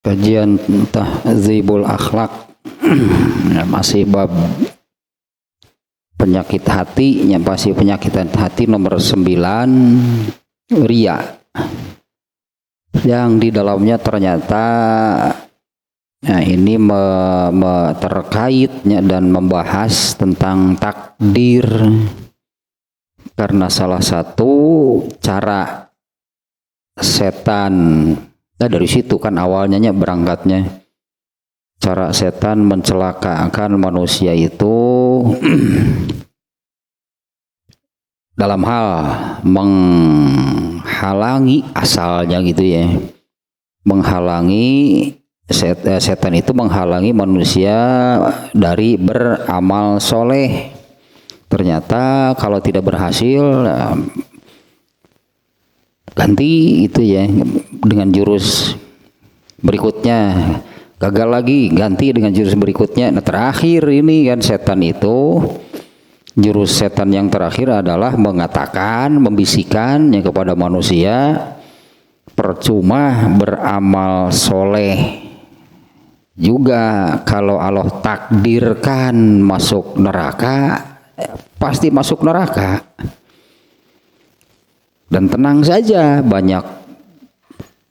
Kajian Tahdzibul Akhlak. Masih bab penyakit hati, pasti penyakitan hati nomor 9, riya, yang di dalamnya ternyata ini terkaitnya dan membahas tentang takdir, karena salah satu cara setan, dari situ kan awalnya berangkatnya, cara setan mencelakakan manusia itu dalam hal menghalangi, asalnya gitu ya, menghalangi setan itu menghalangi manusia dari beramal soleh. Ternyata kalau tidak berhasil, ganti itu ya dengan jurus berikutnya. Gagal lagi, ganti dengan jurus berikutnya. Nah, terakhir ini kan setan itu, jurus setan yang terakhir adalah mengatakan, membisikkan kepada manusia, percuma beramal soleh juga kalau Allah takdirkan masuk neraka, pasti masuk neraka. Dan tenang saja, banyak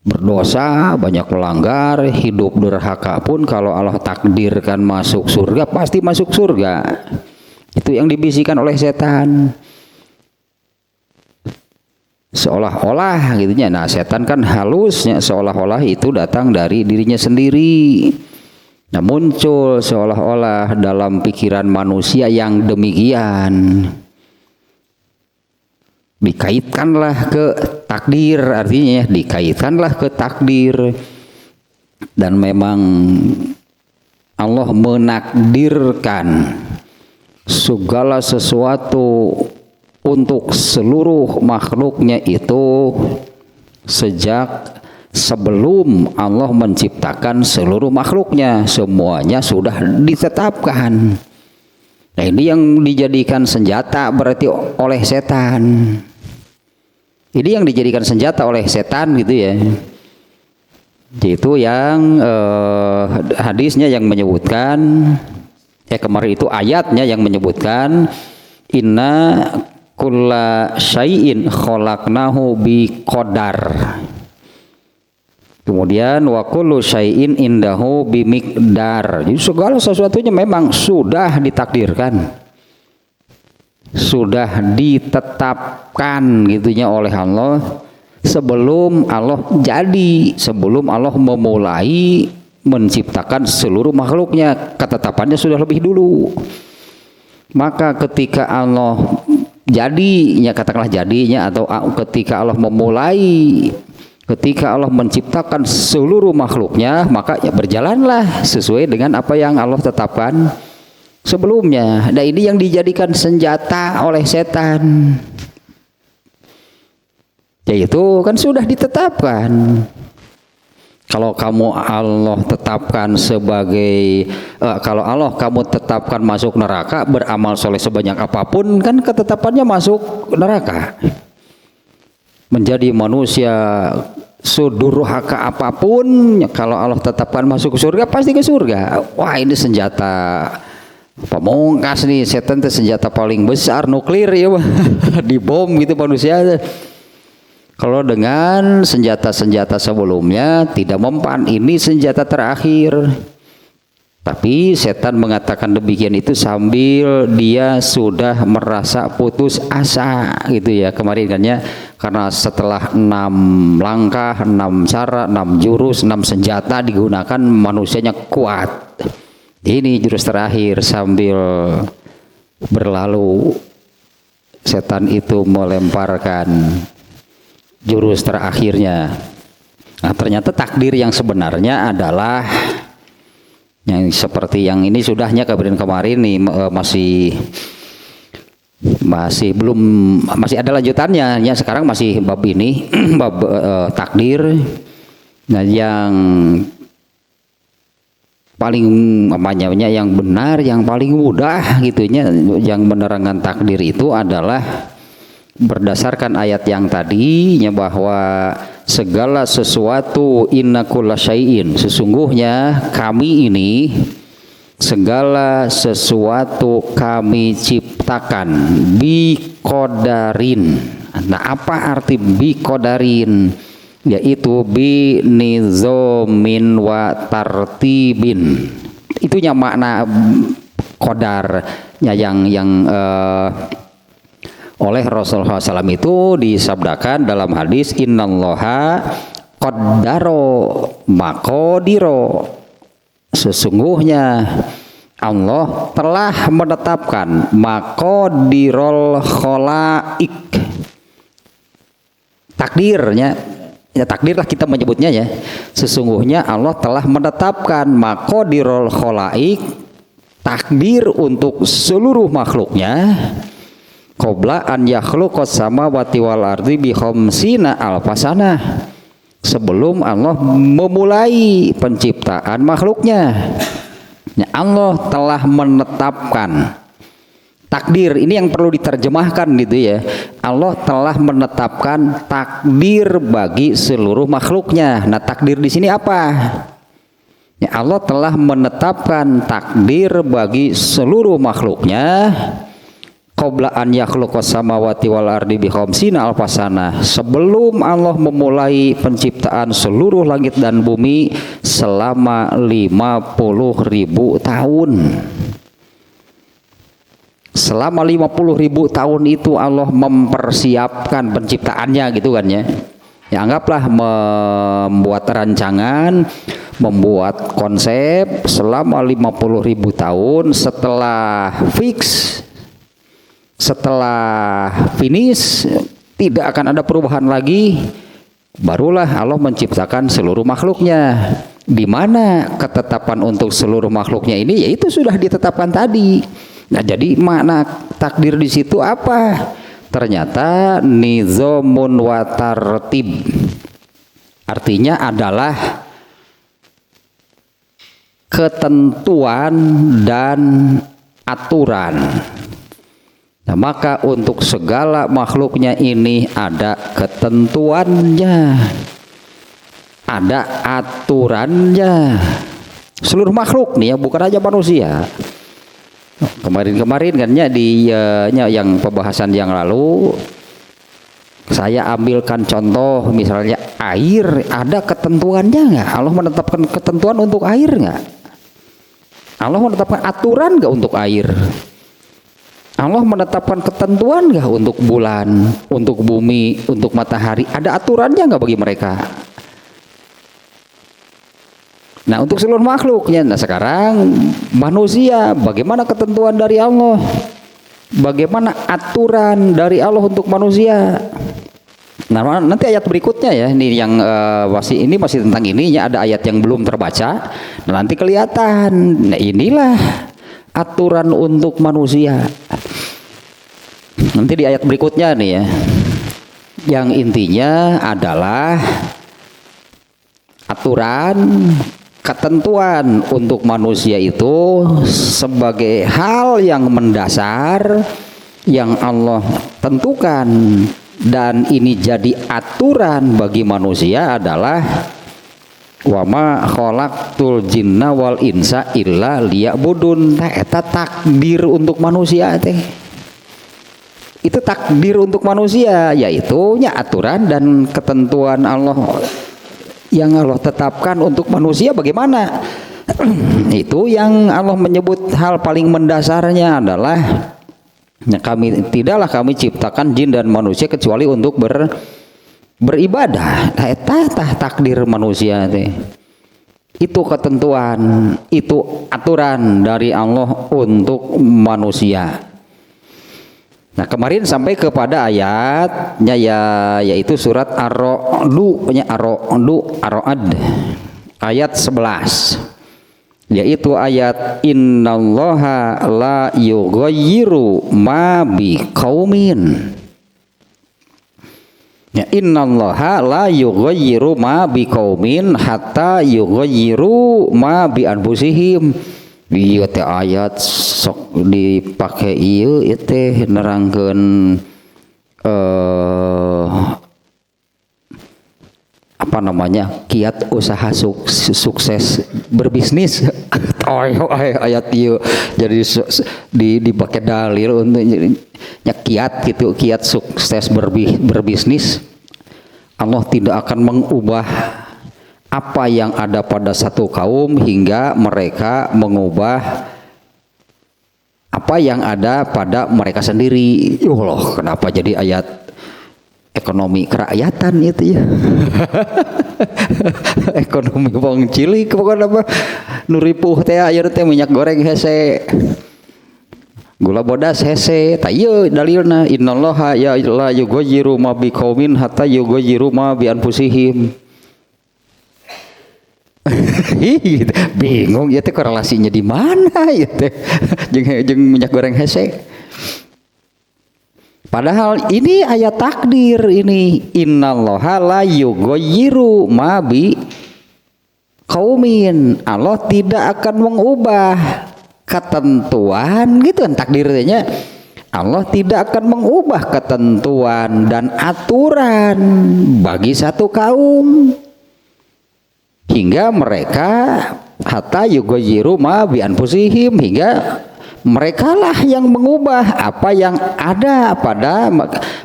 berdosa, banyak melanggar, hidup durhaka pun kalau Allah takdirkan masuk surga, pasti masuk surga. Itu yang dibisikkan oleh setan. Seolah-olah gitunya. Nah, setan kan halusnya, seolah-olah itu datang dari dirinya sendiri. Nah, muncul seolah-olah dalam pikiran manusia yang demikian. Dikaitkanlah ke takdir, artinya dikaitkanlah ke takdir. Dan memang Allah menakdirkan segala sesuatu untuk seluruh makhluknya itu sejak sebelum Allah menciptakan seluruh makhluknya, semuanya sudah ditetapkan. Nah, ini yang dijadikan senjata berarti oleh setan. Ini yang dijadikan senjata oleh setan gitu ya. Itu yang hadisnya yang menyebutkan, kemarin itu ayatnya yang menyebutkan, inna kulla syai'in khalaqnahu bi qadar. Kemudian wa kullu syai'in indahu bi miqdar. Jadi segala sesuatunya memang sudah ditakdirkan, sudah ditetapkan gitunya oleh Allah sebelum Allah jadi, sebelum Allah memulai menciptakan seluruh makhluknya, ketetapannya sudah lebih dulu. Maka ketika Allah jadinya, katakanlah jadinya, atau ketika Allah memulai, ketika Allah menciptakan seluruh makhluknya, maka ya berjalanlah sesuai dengan apa yang Allah tetapkan sebelumnya. Nah, ini yang dijadikan senjata oleh setan, yaitu kan sudah ditetapkan. Kalau kamu Allah tetapkan sebagai kalau Allah kamu tetapkan masuk neraka, beramal soleh sebanyak apapun, kan ketetapannya masuk neraka. Menjadi manusia sudurhaka apapun, kalau Allah tetapkan masuk ke surga, pasti ke surga. Wah, ini senjata pamungkas nih, setan itu senjata paling besar, nuklir ya, dibom gitu manusia. Kalau dengan senjata-senjata sebelumnya tidak mempan, ini senjata terakhir. Tapi setan mengatakan demikian itu sambil dia sudah merasa putus asa gitu ya kemarin kan ya, karena setelah 6 langkah, 6 cara, 6 jurus, 6 senjata digunakan, manusianya kuat. Ini jurus terakhir, sambil berlalu setan itu melemparkan jurus terakhirnya. Nah, ternyata takdir yang sebenarnya adalah yang seperti yang ini sudahnya kemarin nih, masih ada lanjutannya ya. Sekarang masih bab ini bab takdir. Nah, yang paling namanya yang benar, yang paling mudah gitunya, yang menerangkan takdir itu adalah berdasarkan ayat yang tadinya bahwa segala sesuatu inna kulla syai'in, sesungguhnya kami ini segala sesuatu kami ciptakan bi qadarin. Nah, apa arti bi qadarin? Yaitu bi nizomin wa tartibin. Itunya makna qadarnya yang oleh Rasulullah SAW itu disabdakan dalam hadis innallaha qaddaro maqadiro. Sesungguhnya Allah telah menetapkan maqadirul khalaik. Takdirnya, ya takdir lah kita menyebutnya ya. Sesungguhnya Allah telah menetapkan maqadirul khalaik, takdir untuk seluruh makhluknya, qabla an yakhluqas samawati wal ardi bi khamsina alfasana, sebelum Allah memulai penciptaan makhluknya. Ya, Allah telah menetapkan takdir, ini yang perlu diterjemahkan gitu ya. Allah telah menetapkan takdir bagi seluruh makhluknya. Nah, takdir di sini apa? Ya, Allah telah menetapkan takdir bagi seluruh makhluknya qabla an yakhluqas samawati wal ardi bi khamsina alfasana, sebelum Allah memulai penciptaan seluruh langit dan bumi selama 50.000 tahun. Selama 50.000 tahun itu Allah mempersiapkan penciptaannya gitu kan ya. Ya anggaplah membuat rancangan, membuat konsep selama 50.000 tahun. Setelah fix, setelah finish, tidak akan ada perubahan lagi, barulah Allah menciptakan seluruh makhluknya. Di mana ketetapan untuk seluruh makhluknya ini yaitu sudah ditetapkan tadi. Nah, jadi makna takdir di situ apa? Ternyata nizamun wa tartib. Artinya adalah ketentuan dan aturan. Nah, maka untuk segala makhluknya ini ada ketentuannya, ada aturannya. Seluruh makhluk nih ya, bukan aja manusia. Kemarin-kemarin kan ya di yang pembahasan yang lalu saya ambilkan contoh misalnya air, ada ketentuannya nggak? Allah menetapkan ketentuan untuk air nggak? Allah menetapkan aturan nggak untuk air? Allah menetapkan ketentuan nggak untuk bulan, untuk bumi, untuk matahari? Ada aturannya nggak bagi mereka? Nah, untuk seluruh makhluknya. Nah, sekarang manusia, bagaimana ketentuan dari Allah? Bagaimana aturan dari Allah untuk manusia? Nah, nanti ayat berikutnya ya, ini yang ini masih tentang ininya, ada ayat yang belum terbaca. Nah, nanti kelihatan. Nah, inilah aturan untuk manusia. Nanti di ayat berikutnya nih ya, yang intinya adalah aturan, ketentuan untuk manusia itu sebagai hal yang mendasar yang Allah tentukan, dan ini jadi aturan bagi manusia adalah wa ma khalaqtul jinna wal insa illa liya'budun. Eta takdir untuk manusia teh. Itu takdir untuk manusia, yaitu aturan dan ketentuan Allah yang Allah tetapkan untuk manusia bagaimana. Itu yang Allah menyebut hal paling mendasarnya adalah tidaklah kami ciptakan jin dan manusia kecuali untuk beribadah. Eta takdir manusia teh. Itu ketentuan, itu aturan dari Allah untuk manusia. Nah, kemarin sampai kepada ayatnya yaitu surat Ar-Ra'd ayat 11, yaitu ayat innallaha la yughayyiru ma biqaumin. Ya, innallaha la yughayyiru ma biqaumin hatta yughayyiru ma bi anfusihim. Ieu teh ayat sok dipake ieu teh nerangkeun eh, apa namanya, kiat usaha sukses berbisnis. Ayat ieu jadi dipakai dalil untuk kiat gitu, kiat sukses berbisnis. Allah tidak akan mengubah apa yang ada pada satu kaum hingga mereka mengubah apa yang ada pada mereka sendiri. Ya Allah, kenapa jadi ayat ekonomi kerakyatan itu ya? Ekonomi wong cilik pokoknya apa nuripuh teh aya teh minyak goreng hese, gula bodas hese, tah ieu dalilna innallaha ya la yughayyiru ma biqaumin hatta yughayyiru ma bi anfusihim. Bingung ya teh korelasinya di mana ya teh jeung minyak goreng hese. Padahal ini ayat takdir ini, innallaha la yughayyiru ma bi qaumin. Allah tidak akan mengubah ketentuan gitu kan takdirnya. Allah tidak akan mengubah ketentuan dan aturan bagi satu kaum hingga mereka hatta yughayyiru ma bi anfusihim, hingga mereka lah yang mengubah apa yang ada pada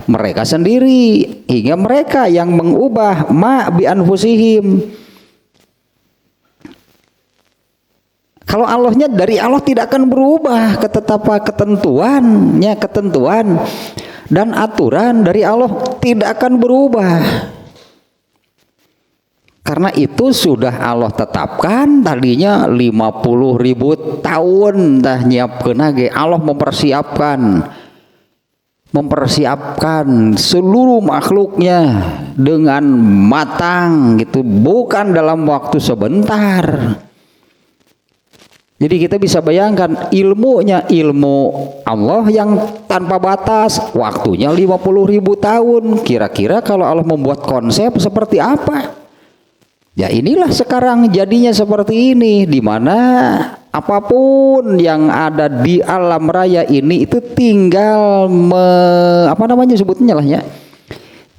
mereka sendiri, hingga mereka yang mengubah ma bi anfusihim. Kalau Allahnya dari Allah tidak akan berubah ketentuan dan aturan dari Allah tidak akan berubah. Karena itu sudah Allah tetapkan tadinya 50.000 tahun dah nyiapkeun ge. Allah mempersiapkan seluruh makhluknya dengan matang gitu, bukan dalam waktu sebentar. Jadi kita bisa bayangkan ilmunya, ilmu Allah yang tanpa batas, waktunya 50.000 tahun. Kira-kira kalau Allah membuat konsep seperti apa? Ya inilah sekarang jadinya seperti ini, di mana apapun yang ada di alam raya ini itu tinggal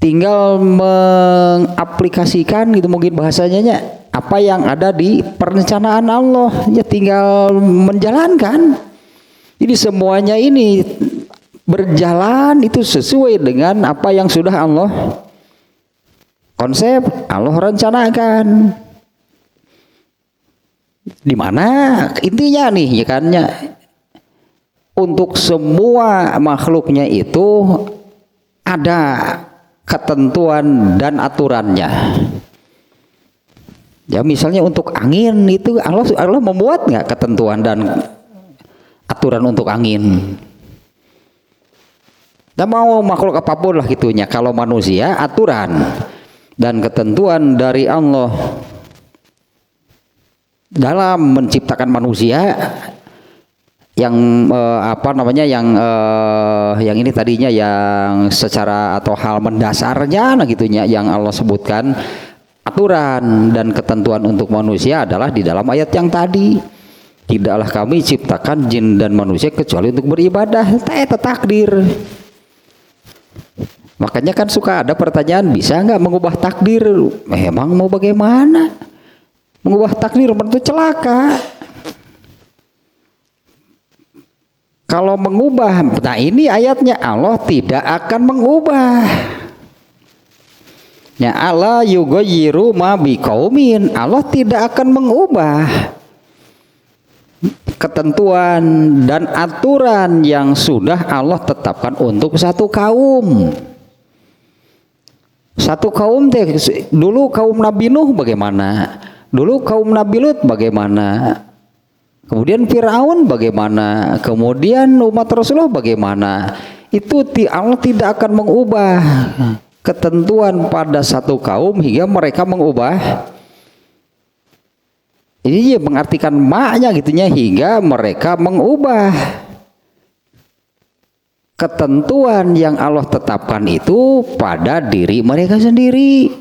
tinggal mengaplikasikan gitu mungkin bahasanya apa yang ada di perencanaan Allah, ya tinggal menjalankan. Jadi semuanya ini berjalan itu sesuai dengan apa yang sudah Allah konsep, Allah rencanakan. Di mana intinya nih ya kan, untuk semua makhluknya itu ada ketentuan dan aturannya. Ya misalnya untuk angin itu Allah membuat nggak ketentuan dan aturan untuk angin. Dan mau makhluk apapun lah gitunya, kalau manusia aturan dan ketentuan dari Allah dalam menciptakan manusia yang yang ini tadinya yang secara atau hal mendasarnya nah gitunya yang Allah sebutkan aturan dan ketentuan untuk manusia adalah di dalam ayat yang tadi, tidaklah kami ciptakan jin dan manusia kecuali untuk beribadah. Itu takdir. Makanya kan suka ada pertanyaan, bisa nggak mengubah takdir? Memang mau bagaimana? Mengubah takdir itu celaka. Kalau mengubah, nah ini ayatnya Allah tidak akan mengubah. Ya Allah yughayyiru ma biqaumin, Allah tidak akan mengubah ketentuan dan aturan yang sudah Allah tetapkan untuk satu kaum. Satu kaum teh dulu kaum Nabi Nuh bagaimana? Dulu kaum Nabi Lut bagaimana? Kemudian Firaun bagaimana? Kemudian umat Rasulullah bagaimana? Itu Allah tidak akan mengubah ketentuan pada satu kaum hingga mereka mengubah. Ini dia mengartikan maknya gitunya, hingga mereka mengubah ketentuan yang Allah tetapkan itu pada diri mereka sendiri.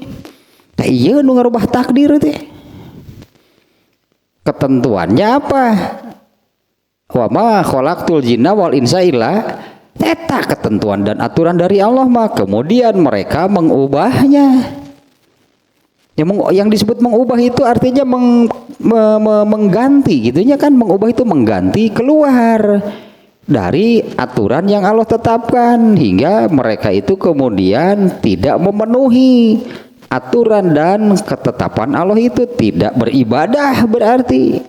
Nah iya nu ngarubah takdir teh. Ketentuannya apa? Wa ma khalaqtul jinna wal insa illa Eta ketentuan dan aturan dari Allah mah, kemudian mereka mengubahnya. Yang disebut mengubah itu artinya mengganti gitunya kan, mengubah itu mengganti keluar dari aturan yang Allah tetapkan, hingga mereka itu kemudian tidak memenuhi aturan dan ketetapan Allah itu, tidak beribadah berarti.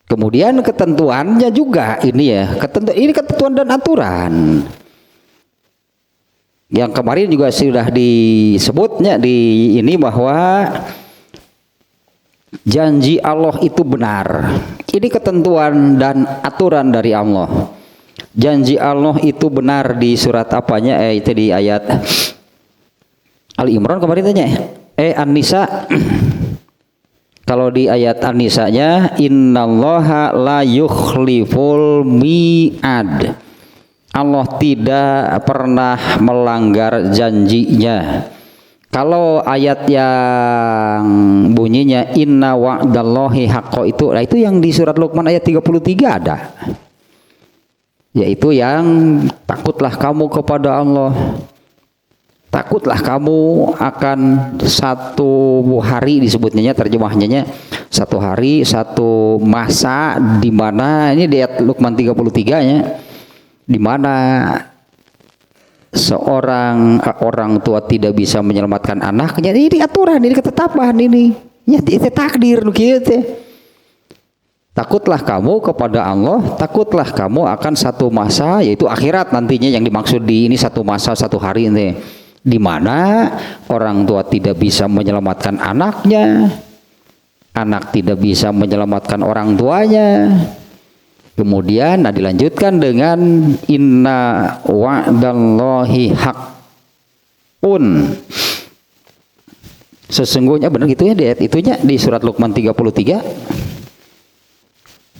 Kemudian ketentuannya juga ini ya, ini ketentuan dan aturan. Yang kemarin juga sudah disebutnya di ini bahwa janji Allah itu benar. Ini ketentuan dan aturan dari Allah. Janji Allah itu benar di surat apanya? Itu di ayat Ali Imran kemarin tanya. An-Nisa. Kalau di ayat An-Nisa-nya, innallaha la yukhliful mi'ad. Allah tidak pernah melanggar janjinya. Kalau ayat yang bunyinya inna wa'dallahi haqqo itu, nah itu yang di surat Luqman ayat 33 ada. Yaitu yang takutlah kamu kepada Allah. Takutlah kamu akan satu hari, disebutnya terjemahnya satu hari, satu masa, di mana ini di ayat Luqman 33-nya, di mana seorang orang tua tidak bisa menyelamatkan anaknya. Ini aturan, ini ketetapan, ini ya itu takdir gitu. Takutlah kamu kepada Allah, takutlah kamu akan satu masa, yaitu akhirat nantinya, yang dimaksud di ini satu masa, satu hari ini, di mana orang tua tidak bisa menyelamatkan anaknya, anak tidak bisa menyelamatkan orang tuanya. Kemudian dilanjutkan dengan inna wa'dallahi haqqun. Sesungguhnya benar gitu ya di ayat itunya di surat Luqman 33.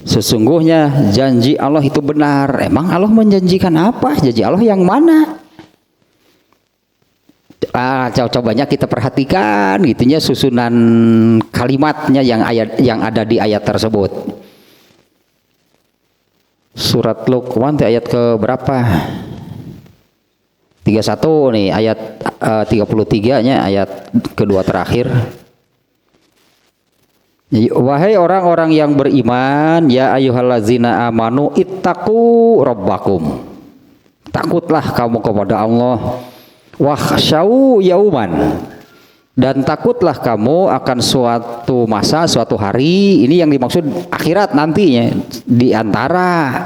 Sesungguhnya janji Allah itu benar. Emang Allah menjanjikan apa? Janji Allah yang mana? Cobanya kita perhatikan gitunya susunan kalimatnya yang ada di ayat tersebut. Surat Luqman ayat ke berapa? 31 nih, ayat 33-nya, ayat kedua terakhir. Wahai orang-orang yang beriman, ya ayyuhallazina amanu ittaqu rabbakum. Takutlah kamu kepada Allah. Wakhshaw yauman. Dan takutlah kamu akan suatu masa, suatu hari. Ini yang dimaksud akhirat nantinya. Di antara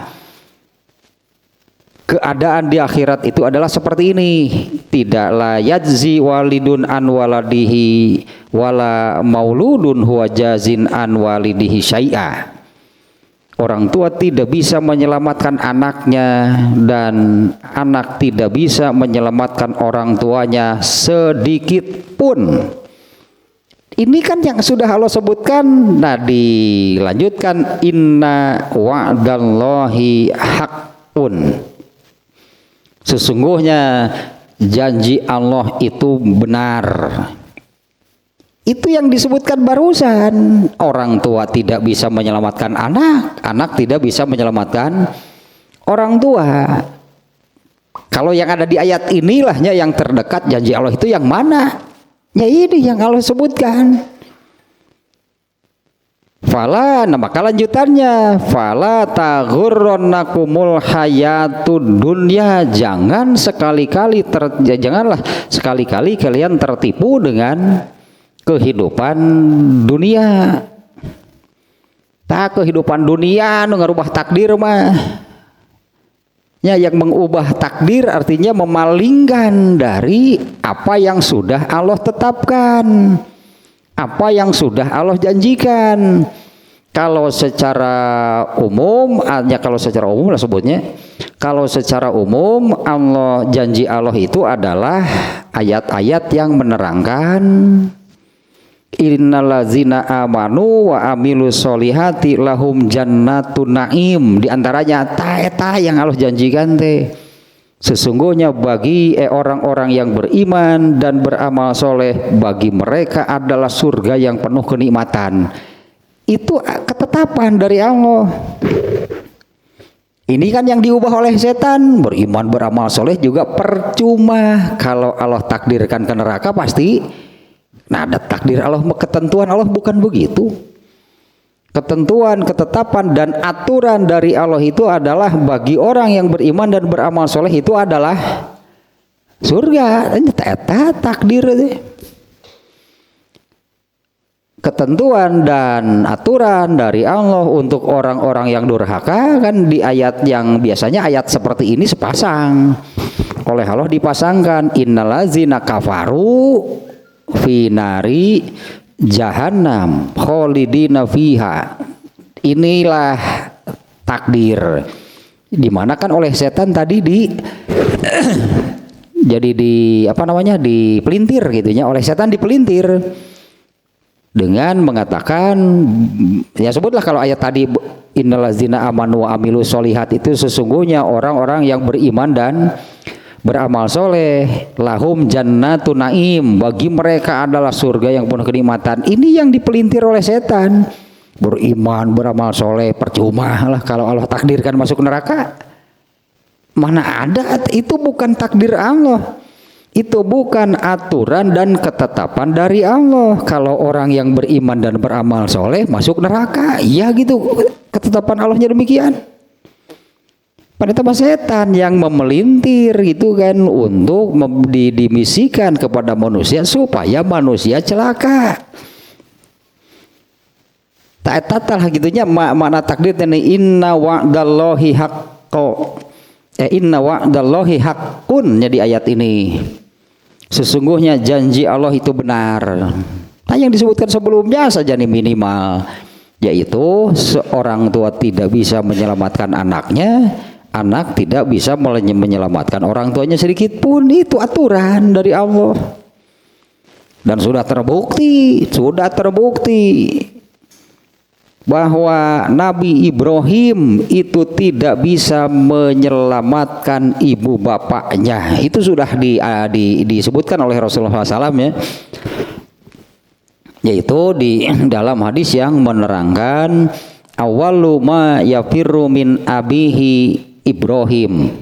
keadaan di akhirat itu adalah seperti ini. Tidaklah yajzi walidun an waladihi wala mauludun huwa jazin an walidihi syai'a. Orang tua tidak bisa menyelamatkan anaknya, dan anak tidak bisa menyelamatkan orang tuanya sedikit pun. Ini kan yang sudah Allah sebutkan. Nah, dilanjutkan inna wa'dallahi haqqun. Sesungguhnya janji Allah itu benar. Itu yang disebutkan barusan. Orang tua tidak bisa menyelamatkan anak, anak tidak bisa menyelamatkan orang tua. Kalau yang ada di ayat inilahnya yang terdekat janji Allah itu yang mana? Ya ini yang Allah sebutkan. Fala, nah maka lanjutannya, fala taghurrannakumul hayatud dunya. Janganlah sekali-kali kalian tertipu dengan kehidupan dunia. Tak kehidupan dunia nu ngarubah takdir mah. Ya, yang mengubah takdir artinya memalingkan dari apa yang sudah Allah tetapkan, apa yang sudah Allah janjikan. Kalau secara umum, kalau secara umum lah sebutnya. Kalau secara umum Allah, janji Allah itu adalah ayat-ayat yang menerangkan innallazina amanu wa amilus solihati lahum jannatun naim. Di antaranya eta yang Allah janjikan teh, sesungguhnya bagi orang-orang yang beriman dan beramal soleh, bagi mereka adalah surga yang penuh kenikmatan. itu ketetapan dari Allah. Ini kan yang diubah oleh setan. Beriman beramal soleh juga percuma. Kalau Allah takdirkan ke neraka pasti. Nah, ada takdir Allah, ketentuan Allah bukan begitu. Ketentuan, ketetapan dan aturan dari Allah itu adalah bagi orang yang beriman dan beramal soleh itu adalah surga. Eta takdir itu. Ketentuan dan aturan dari Allah untuk orang-orang yang durhaka kan di ayat yang biasanya ayat seperti ini sepasang. Oleh Allah dipasangkan innallazina kafaru fi nari jahannam kholidina fiha. Inilah takdir. Dimana kan oleh setan tadi jadi dipelintir gitunya, oleh setan dipelintir dengan mengatakan, ya sebutlah kalau ayat tadi innallazina amanu wa amilus solihat itu sesungguhnya orang-orang yang beriman dan beramal soleh lahum jannatun naim, bagi mereka adalah surga yang penuh kenikmatan. Ini yang dipelintir oleh setan. Beriman beramal soleh percuma lah kalau Allah takdirkan masuk neraka. Mana ada, itu bukan takdir Allah. Itu bukan aturan dan ketetapan dari Allah. Kalau orang yang beriman dan beramal soleh masuk neraka, ya gitu, ketetapan Allahnya demikian. Pada tempat setan yang memelintir gitu kan untuk dimisikan kepada manusia supaya manusia celaka. Tak gitunya makna takdir ini inna wa'dallahi haqqo. Inna wa'dallahi haqqun, jadi ayat ini. Sesungguhnya janji Allah itu benar. Nah, yang disebutkan sebelumnya saja nih minimal, yaitu seorang tua tidak bisa menyelamatkan anaknya, anak tidak bisa menyelamatkan orang tuanya sedikit pun. Itu aturan dari Allah. Dan sudah terbukti bahwa Nabi Ibrahim itu tidak bisa menyelamatkan ibu bapaknya. Itu sudah disebutkan oleh Rasulullah SAW ya. Yaitu di dalam hadis yang menerangkan awwalu ma yafirru min abihi Ibrahim.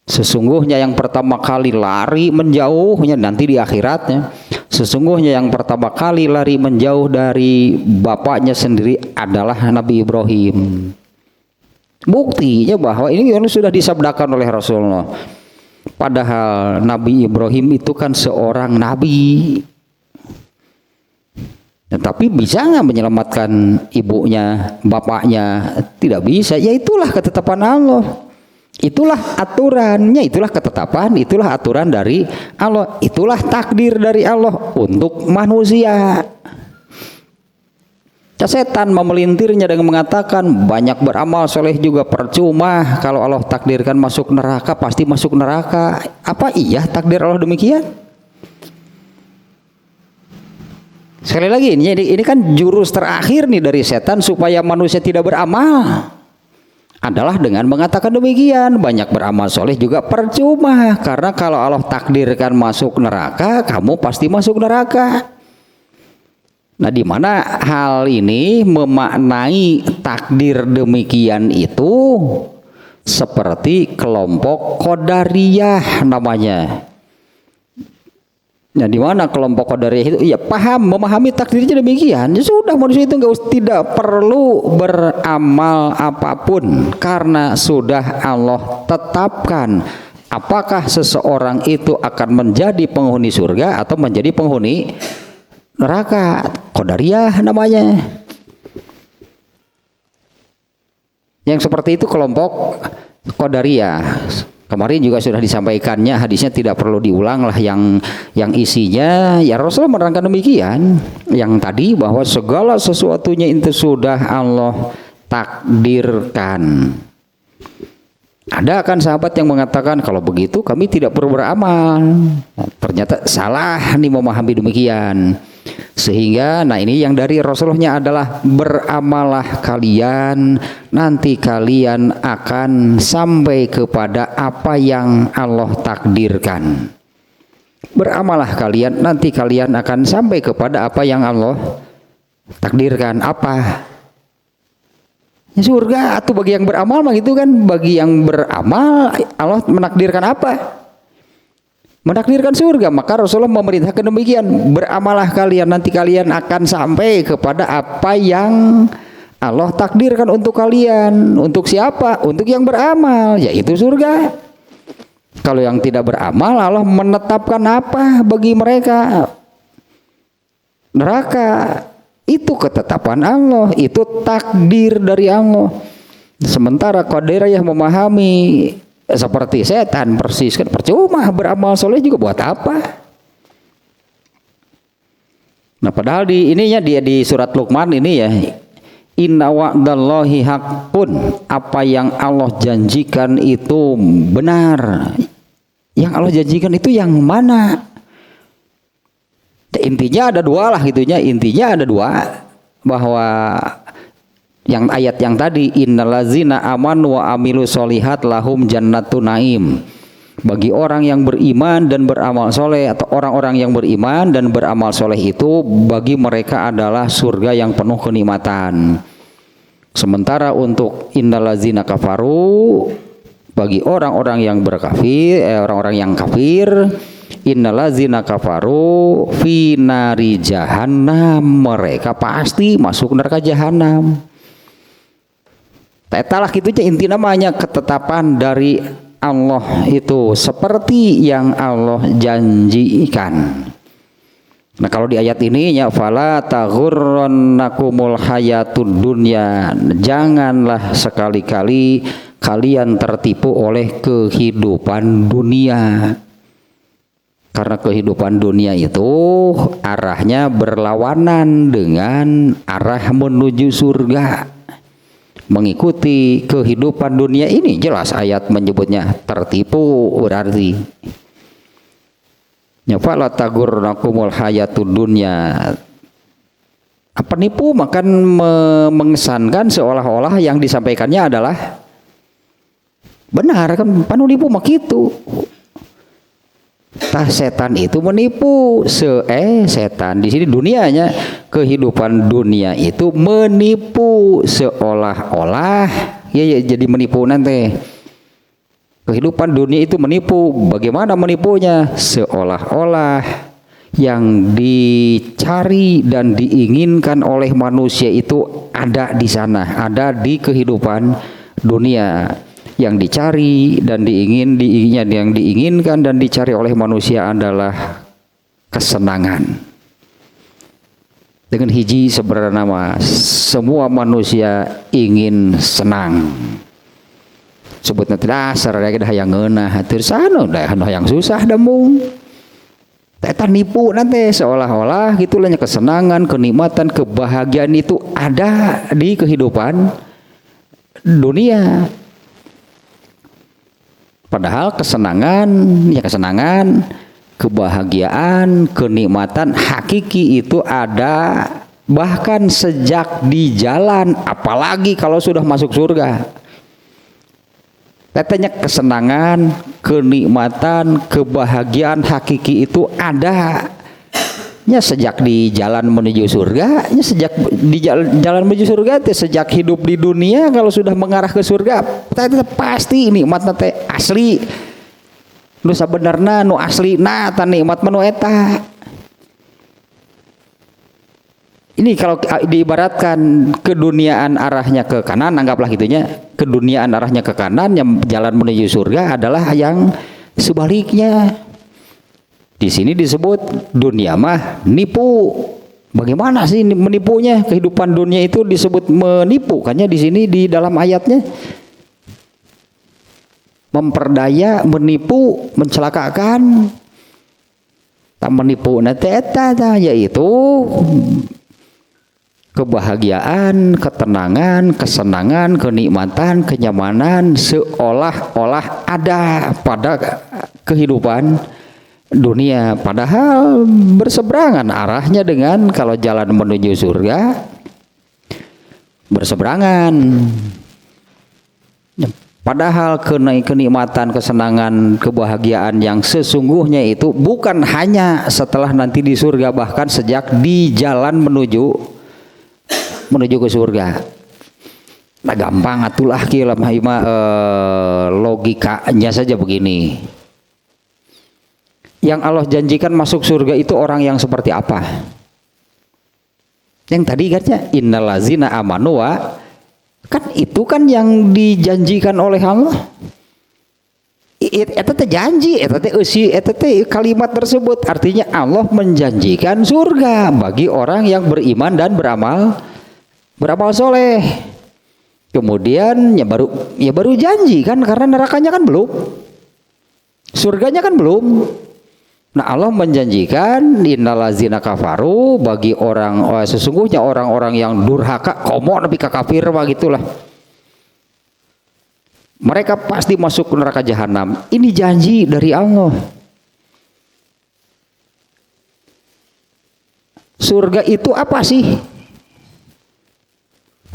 Sesungguhnya yang pertama kali lari menjauhnya nanti di akhiratnya. Sesungguhnya yang pertama kali lari menjauh dari bapaknya sendiri adalah Nabi Ibrahim. Buktinya bahwa ini sudah disabdakan oleh Rasulullah. Padahal Nabi Ibrahim itu kan seorang nabi. Tetapi bisa nggak menyelamatkan ibunya, bapaknya? Tidak bisa. Ya itulah ketetapan Allah. Itulah aturannya, itulah ketetapan, itulah aturan dari Allah, itulah takdir dari Allah untuk manusia. Setan memelintirnya dengan mengatakan banyak beramal soleh juga percuma, kalau Allah takdirkan masuk neraka pasti masuk neraka. Apa iya takdir Allah demikian? Sekali lagi ini kan jurus terakhir nih dari setan supaya manusia tidak beramal adalah dengan mengatakan demikian, banyak beramal soleh juga percuma, karena kalau Allah takdirkan masuk neraka, kamu pasti masuk neraka. Nah, di mana hal ini memaknai takdir demikian itu seperti kelompok Qadariyah namanya. Nah, di mana kelompok Qadariyah itu ya memahami takdirnya demikian. Ya sudah, manusia itu tidak perlu beramal apapun karena sudah Allah tetapkan apakah seseorang itu akan menjadi penghuni surga atau menjadi penghuni neraka. Qadariyah namanya. Yang seperti itu kelompok Qadariyah. Kemarin juga sudah disampaikannya, hadisnya tidak perlu diulang lah, yang isinya ya Rasulullah menerangkan demikian. Yang tadi bahwa segala sesuatunya itu sudah Allah takdirkan. Ada kan sahabat yang mengatakan kalau begitu kami tidak perlu beramal. Nah, ternyata salah nih memahami demikian. Sehingga nah ini yang dari Rasulullah adalah beramalah kalian, nanti kalian akan sampai kepada apa yang Allah takdirkan. Beramalah kalian, nanti kalian akan sampai kepada apa yang Allah takdirkan apa? Ya surga atau bagi yang beramal mah gitu kan. Bagi yang beramal Allah menakdirkan apa? Menakdirkan surga. Maka Rasulullah memerintahkan demikian, beramalah kalian, nanti kalian akan sampai kepada apa yang Allah takdirkan untuk kalian. Untuk siapa? Untuk yang beramal, yaitu surga. Kalau yang tidak beramal, Allah menetapkan apa bagi mereka? Neraka. Itu ketetapan Allah, itu takdir dari Allah. Sementara qadariyah memahami seperti setan persis, kan percuma beramal soleh juga buat apa? Nah padahal di ininya dia di surat Luqman ini ya, inna wa'dallahi haqqun, apa yang Allah janjikan itu benar. Yang Allah janjikan itu yang mana? Intinya ada dua lah gitunya, intinya ada dua, bahwa yang ayat yang tadi innallazina amanu wa amilu solihat lahum jannatun naim, bagi orang yang beriman dan beramal soleh, atau orang-orang yang beriman dan beramal soleh itu bagi mereka adalah surga yang penuh kenikmatan. Sementara untuk innallazina kafaru, bagi orang-orang yang berkafir, orang-orang yang kafir, innallazina kafaru fi nari jahannam, mereka pasti masuk neraka jahanam. Tetalah gitu aja inti namanya ketetapan dari Allah itu seperti yang Allah janjikan. Nah kalau di ayat ini ya fala taghurrannakumul hayatud dunya, janganlah sekali-kali kalian tertipu oleh kehidupan dunia. Karena kehidupan dunia itu arahnya berlawanan dengan arah menuju surga. Mengikuti kehidupan dunia ini jelas ayat menyebutnya tertipu berarti. Ya fala taghurrannakumul hayatud dunya. Apa nipu makan mengesankan seolah-olah yang disampaikannya adalah benar kan, panipu mah gitu. Tah setan itu menipu, setan di sini dunianya, kehidupan dunia itu menipu seolah-olah ya jadi menipu nanti. Kehidupan dunia itu menipu. Bagaimana menipunya? Seolah-olah yang dicari dan diinginkan oleh manusia itu ada di sana, ada di kehidupan dunia. Yang dicari dan yang diinginkan dan dicari oleh manusia adalah kesenangan. Dengan hiji sebenarnya nama semua manusia ingin senang. Sebutnya dasar dah yang ngeunah tersano dah yang susah demung. Eta nipu nanti seolah-olah gitulah kesenangan, kenikmatan, kebahagiaan itu ada di kehidupan dunia. Padahal kesenangan, kebahagiaan, kenikmatan hakiki itu ada bahkan sejak di jalan, apalagi kalau sudah masuk surga. Katanya kesenangan, kenikmatan, kebahagiaan hakiki itu ada nya sejak di jalan menuju surga, nya sejak di jalan menuju surga teh, sejak hidup di dunia kalau sudah mengarah ke surga teh pasti nikmat teh asli. Nu sabenerna nu asli na ta nikmat manu eta. Ini kalau diibaratkan keduniaan arahnya ke kanan, anggaplah gitunya, keduniaan arahnya ke kanan, yang jalan menuju surga adalah yang sebaliknya. Di sini disebut dunia mah nipu. Bagaimana sih menipunya? Kehidupan dunia itu disebut menipu. Makanya di sini di dalam ayatnya memperdaya, menipu, mencelakakan. Tak menipu nanti eta yaitu kebahagiaan, ketenangan, kesenangan, kenikmatan, kenyamanan seolah-olah ada pada kehidupan dunia, padahal berseberangan arahnya dengan kalau jalan menuju surga, berseberangan. Padahal kenikmatan, kesenangan, kebahagiaan yang sesungguhnya itu bukan hanya setelah nanti di surga, bahkan sejak di jalan menuju menuju ke surga. Nah gampang atulah kira logikanya saja begini. Yang Allah janjikan masuk surga itu orang yang seperti apa? Yang tadi katanya innallazina amanu wa, kan itu kan yang dijanjikan oleh Allah. Eta teh janji, eta teh kalimat tersebut artinya Allah menjanjikan surga bagi orang yang beriman dan beramal soleh. Kemudian ya baru janji kan, karena nerakanya kan belum, surganya kan belum. Nah Allah menjanjikan innallazina kafaru bagi sesungguhnya orang-orang yang durhaka, komo tapi kafir begitulah. Mereka pasti masuk ke neraka jahanam. Ini janji dari Allah. Surga itu apa sih?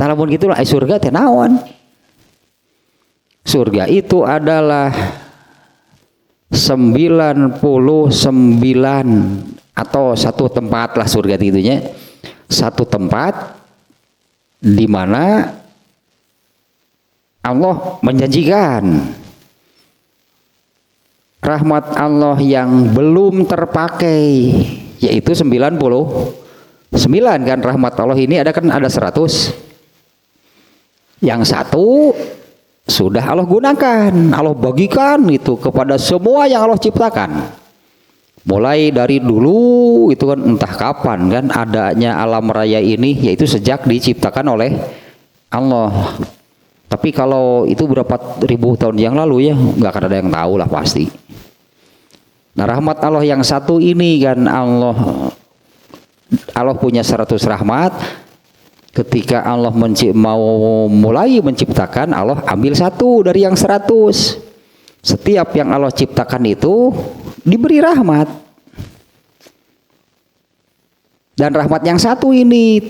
Talamun gitulah surga teh naon? Surga itu adalah 99 atau satu tempat lah surga itunya. Satu tempat di mana Allah menjanjikan rahmat Allah yang belum terpakai, yaitu 99 kan rahmat Allah ini ada 100. Yang satu sudah Allah gunakan, Allah bagikan itu kepada semua yang Allah ciptakan. Mulai dari dulu itu kan entah kapan kan adanya alam raya ini, yaitu sejak diciptakan oleh Allah. Tapi kalau itu berapa ribu tahun yang lalu ya nggak akan ada yang tahu lah pasti. Nah rahmat Allah yang satu ini kan Allah punya 100 rahmat. Ketika Allah mau mulai menciptakan, Allah ambil satu dari yang 100. Setiap yang Allah ciptakan itu diberi rahmat. Dan rahmat yang satu ini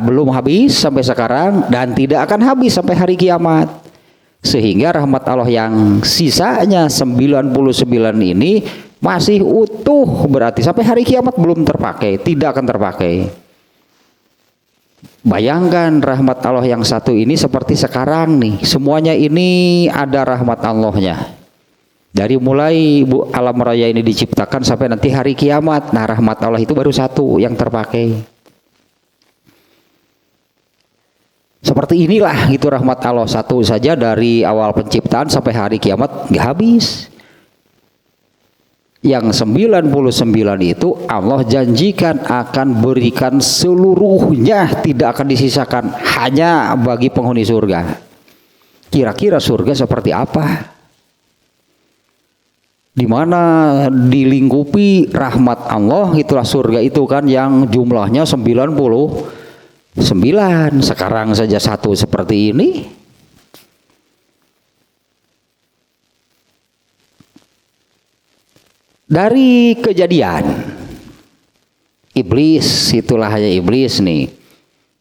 belum habis sampai sekarang dan tidak akan habis sampai hari kiamat. Sehingga rahmat Allah yang sisanya 99 ini masih utuh, berarti sampai hari kiamat belum terpakai, tidak akan terpakai. Bayangkan rahmat Allah yang satu ini seperti sekarang nih, semuanya ini ada rahmat Allahnya. Dari mulai alam raya ini diciptakan sampai nanti hari kiamat, nah rahmat Allah itu baru satu yang terpakai. Seperti inilah gitu rahmat Allah satu saja dari awal penciptaan sampai hari kiamat nggak habis. Yang 99 itu Allah janjikan akan berikan seluruhnya, tidak akan disisakan, hanya bagi penghuni surga. Kira-kira surga seperti apa? Di mana dilingkupi rahmat Allah, itulah surga itu kan yang jumlahnya 99. Sekarang saja satu seperti ini. Dari kejadian iblis, itulah hanya iblis nih.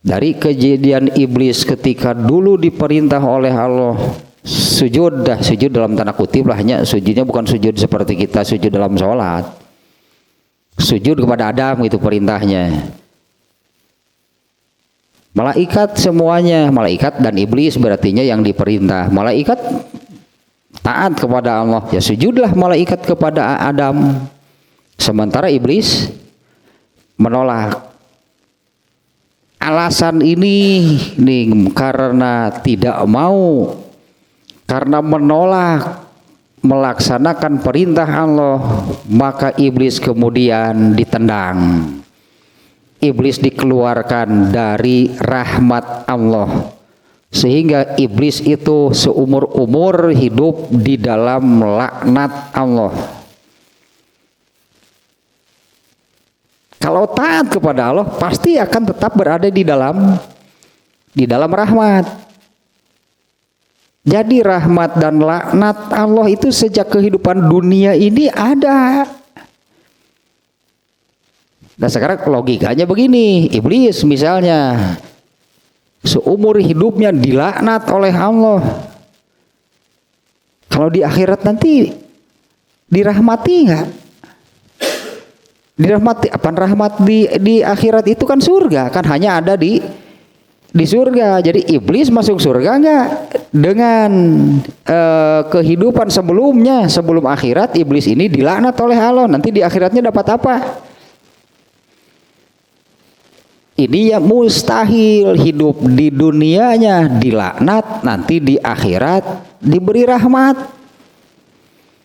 Dari kejadian iblis ketika dulu diperintah oleh Allah sujud dalam tanda kutip lah, hanya sujudnya bukan sujud seperti kita sujud dalam sholat. Sujud kepada Adam itu perintahnya. Malaikat semuanya, malaikat dan iblis berartinya yang diperintah. Malaikat taat kepada Allah, ya sujudlah malaikat kepada Adam. Sementara iblis menolak. Alasan ini nih karena tidak mau, karena menolak melaksanakan perintah Allah, maka iblis kemudian ditendang. Iblis dikeluarkan dari rahmat Allah. Sehingga iblis itu seumur-umur hidup di dalam laknat Allah. Kalau taat kepada Allah pasti akan tetap berada di dalam rahmat. Jadi rahmat dan laknat Allah itu sejak kehidupan dunia ini ada. Nah sekarang logikanya begini, iblis misalnya seumur hidupnya dilaknat oleh Allah. Kalau di akhirat nanti dirahmati nggak? Dirahmati apa? Rahmat di akhirat itu kan surga, kan hanya ada di di surga. Jadi iblis masuk surga enggak? Dengan kehidupan sebelumnya, sebelum akhirat iblis ini dilaknat oleh Allah. Nanti di akhiratnya dapat apa? Ini ya mustahil, hidup di dunianya dilaknat, nanti di akhirat diberi rahmat.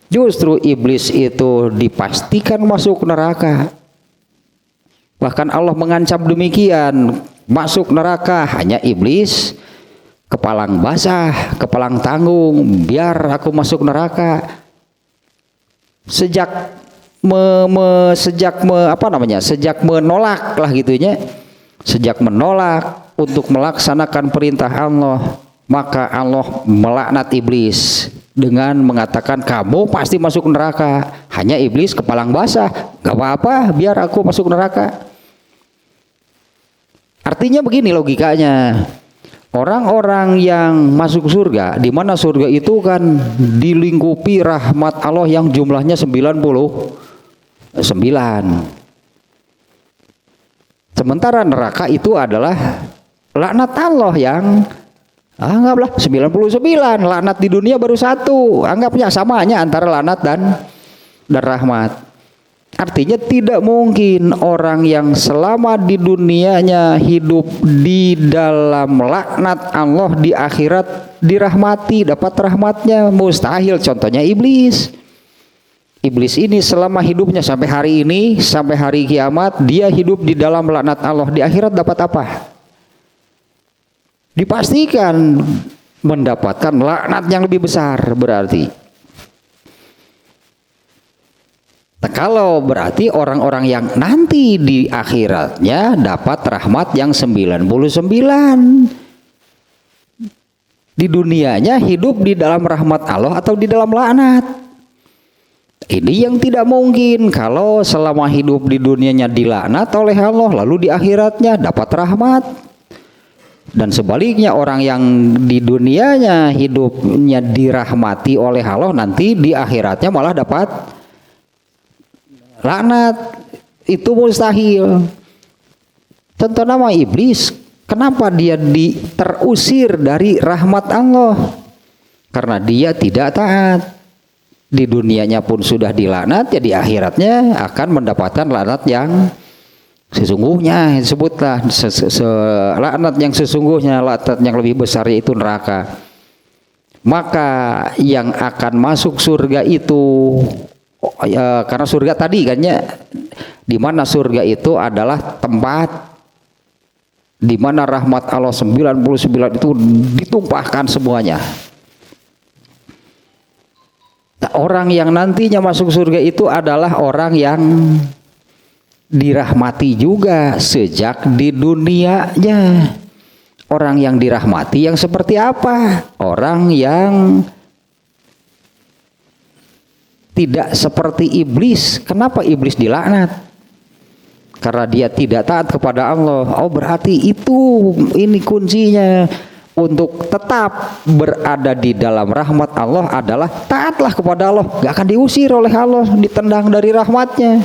Justru iblis itu dipastikan masuk neraka. Bahkan Allah mengancam demikian, masuk neraka hanya iblis kepalang basah, kepalang tanggung, biar aku masuk neraka. Sejak menolak lah gitunya, sejak menolak untuk melaksanakan perintah Allah, maka Allah melaknat iblis dengan mengatakan kamu pasti masuk neraka. Hanya iblis kepalang basah, gak apa-apa, biar aku masuk neraka. Artinya begini logikanya, orang-orang yang masuk surga, di mana surga itu kan dilingkupi rahmat Allah yang jumlahnya 99. Sementara neraka itu adalah laknat Allah yang anggaplah 99, laknat di dunia baru 1. Anggapnya samanya antara laknat dan rahmat. Artinya tidak mungkin orang yang selama di dunianya hidup di dalam laknat Allah, di akhirat dirahmati, dapat rahmatnya. Mustahil. Contohnya iblis. Iblis ini selama hidupnya sampai hari ini, sampai hari kiamat, dia hidup di dalam laknat Allah. Di akhirat dapat apa? Dipastikan mendapatkan laknat yang lebih besar berarti. Nah, kalau berarti orang-orang yang nanti di akhiratnya dapat rahmat yang 99. Di dunianya hidup di dalam rahmat Allah atau di dalam laknat. Ini yang tidak mungkin. Kalau selama hidup di dunianya dilaknat oleh Allah, lalu di akhiratnya dapat rahmat. Dan sebaliknya orang yang di dunianya hidupnya dirahmati oleh Allah, nanti di akhiratnya malah dapat laknat. Itu mustahil. Contoh nama iblis, kenapa dia terusir dari rahmat Allah? Karena dia tidak taat. Di dunianya pun sudah dilaknat, ya di akhiratnya akan mendapatkan laknat yang sesungguhnya. Disebutlah laknat yang sesungguhnya, laknat yang lebih besar, yaitu neraka. Maka yang akan masuk surga itu, karena surga tadi kan ya, di mana surga itu adalah tempat di mana rahmat Allah 99 itu ditumpahkan semuanya. Nah, orang yang nantinya masuk surga itu adalah orang yang dirahmati juga sejak di dunianya. Orang yang dirahmati yang seperti apa? Orang yang tidak seperti iblis. Kenapa iblis dilaknat? Karena dia tidak taat kepada Allah. Oh, berarti ini kuncinya untuk tetap berada di dalam rahmat Allah adalah taatlah kepada Allah. Gak akan diusir oleh Allah, ditendang dari rahmatnya.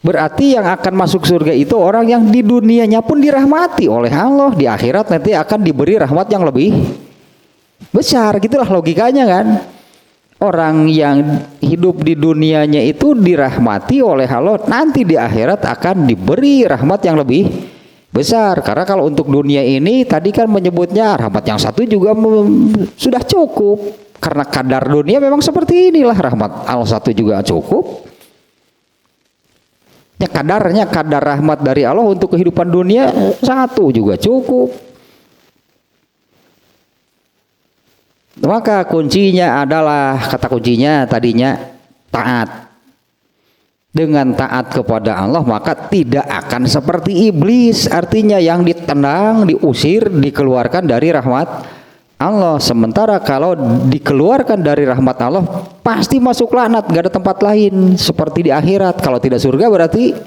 Berarti yang akan masuk surga itu orang yang di dunianya pun dirahmati oleh Allah. Di akhirat nanti akan diberi rahmat yang lebih besar. Gitulah logikanya kan. Orang yang hidup di dunianya itu dirahmati oleh Allah, nanti di akhirat akan diberi rahmat yang lebih besar. Karena kalau untuk dunia ini tadi kan menyebutnya rahmat yang satu juga sudah cukup. Karena kadar dunia memang seperti inilah, rahmat Allah satu juga cukup. Ya, kadar rahmat dari Allah untuk kehidupan dunia satu juga cukup. Maka kuncinya adalah, kata kuncinya tadinya taat. Dengan taat kepada Allah maka tidak akan seperti iblis. Artinya yang ditendang, diusir, dikeluarkan dari rahmat Allah. Sementara kalau dikeluarkan dari rahmat Allah pasti masuk laknat, gak ada tempat lain. Seperti di akhirat, kalau tidak surga berarti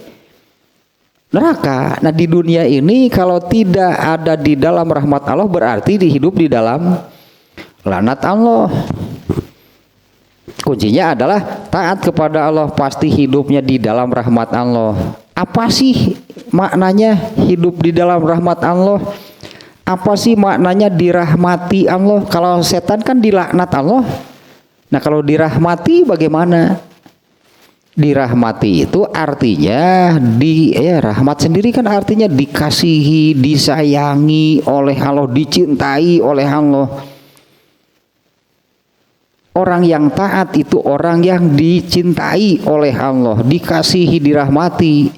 neraka. Nah, di dunia ini kalau tidak ada di dalam rahmat Allah berarti dihidup di dalam laknat Allah. Kuncinya adalah taat kepada Allah, pasti hidupnya di dalam rahmat Allah. Apa sih maknanya hidup di dalam rahmat Allah? Apa sih maknanya dirahmati Allah? Kalau setan kan dilaknat Allah. Nah kalau dirahmati bagaimana? Dirahmati itu artinya rahmat sendiri kan artinya dikasihi, disayangi oleh Allah, dicintai oleh Allah. Orang yang taat itu orang yang dicintai oleh Allah, dikasihi, dirahmati.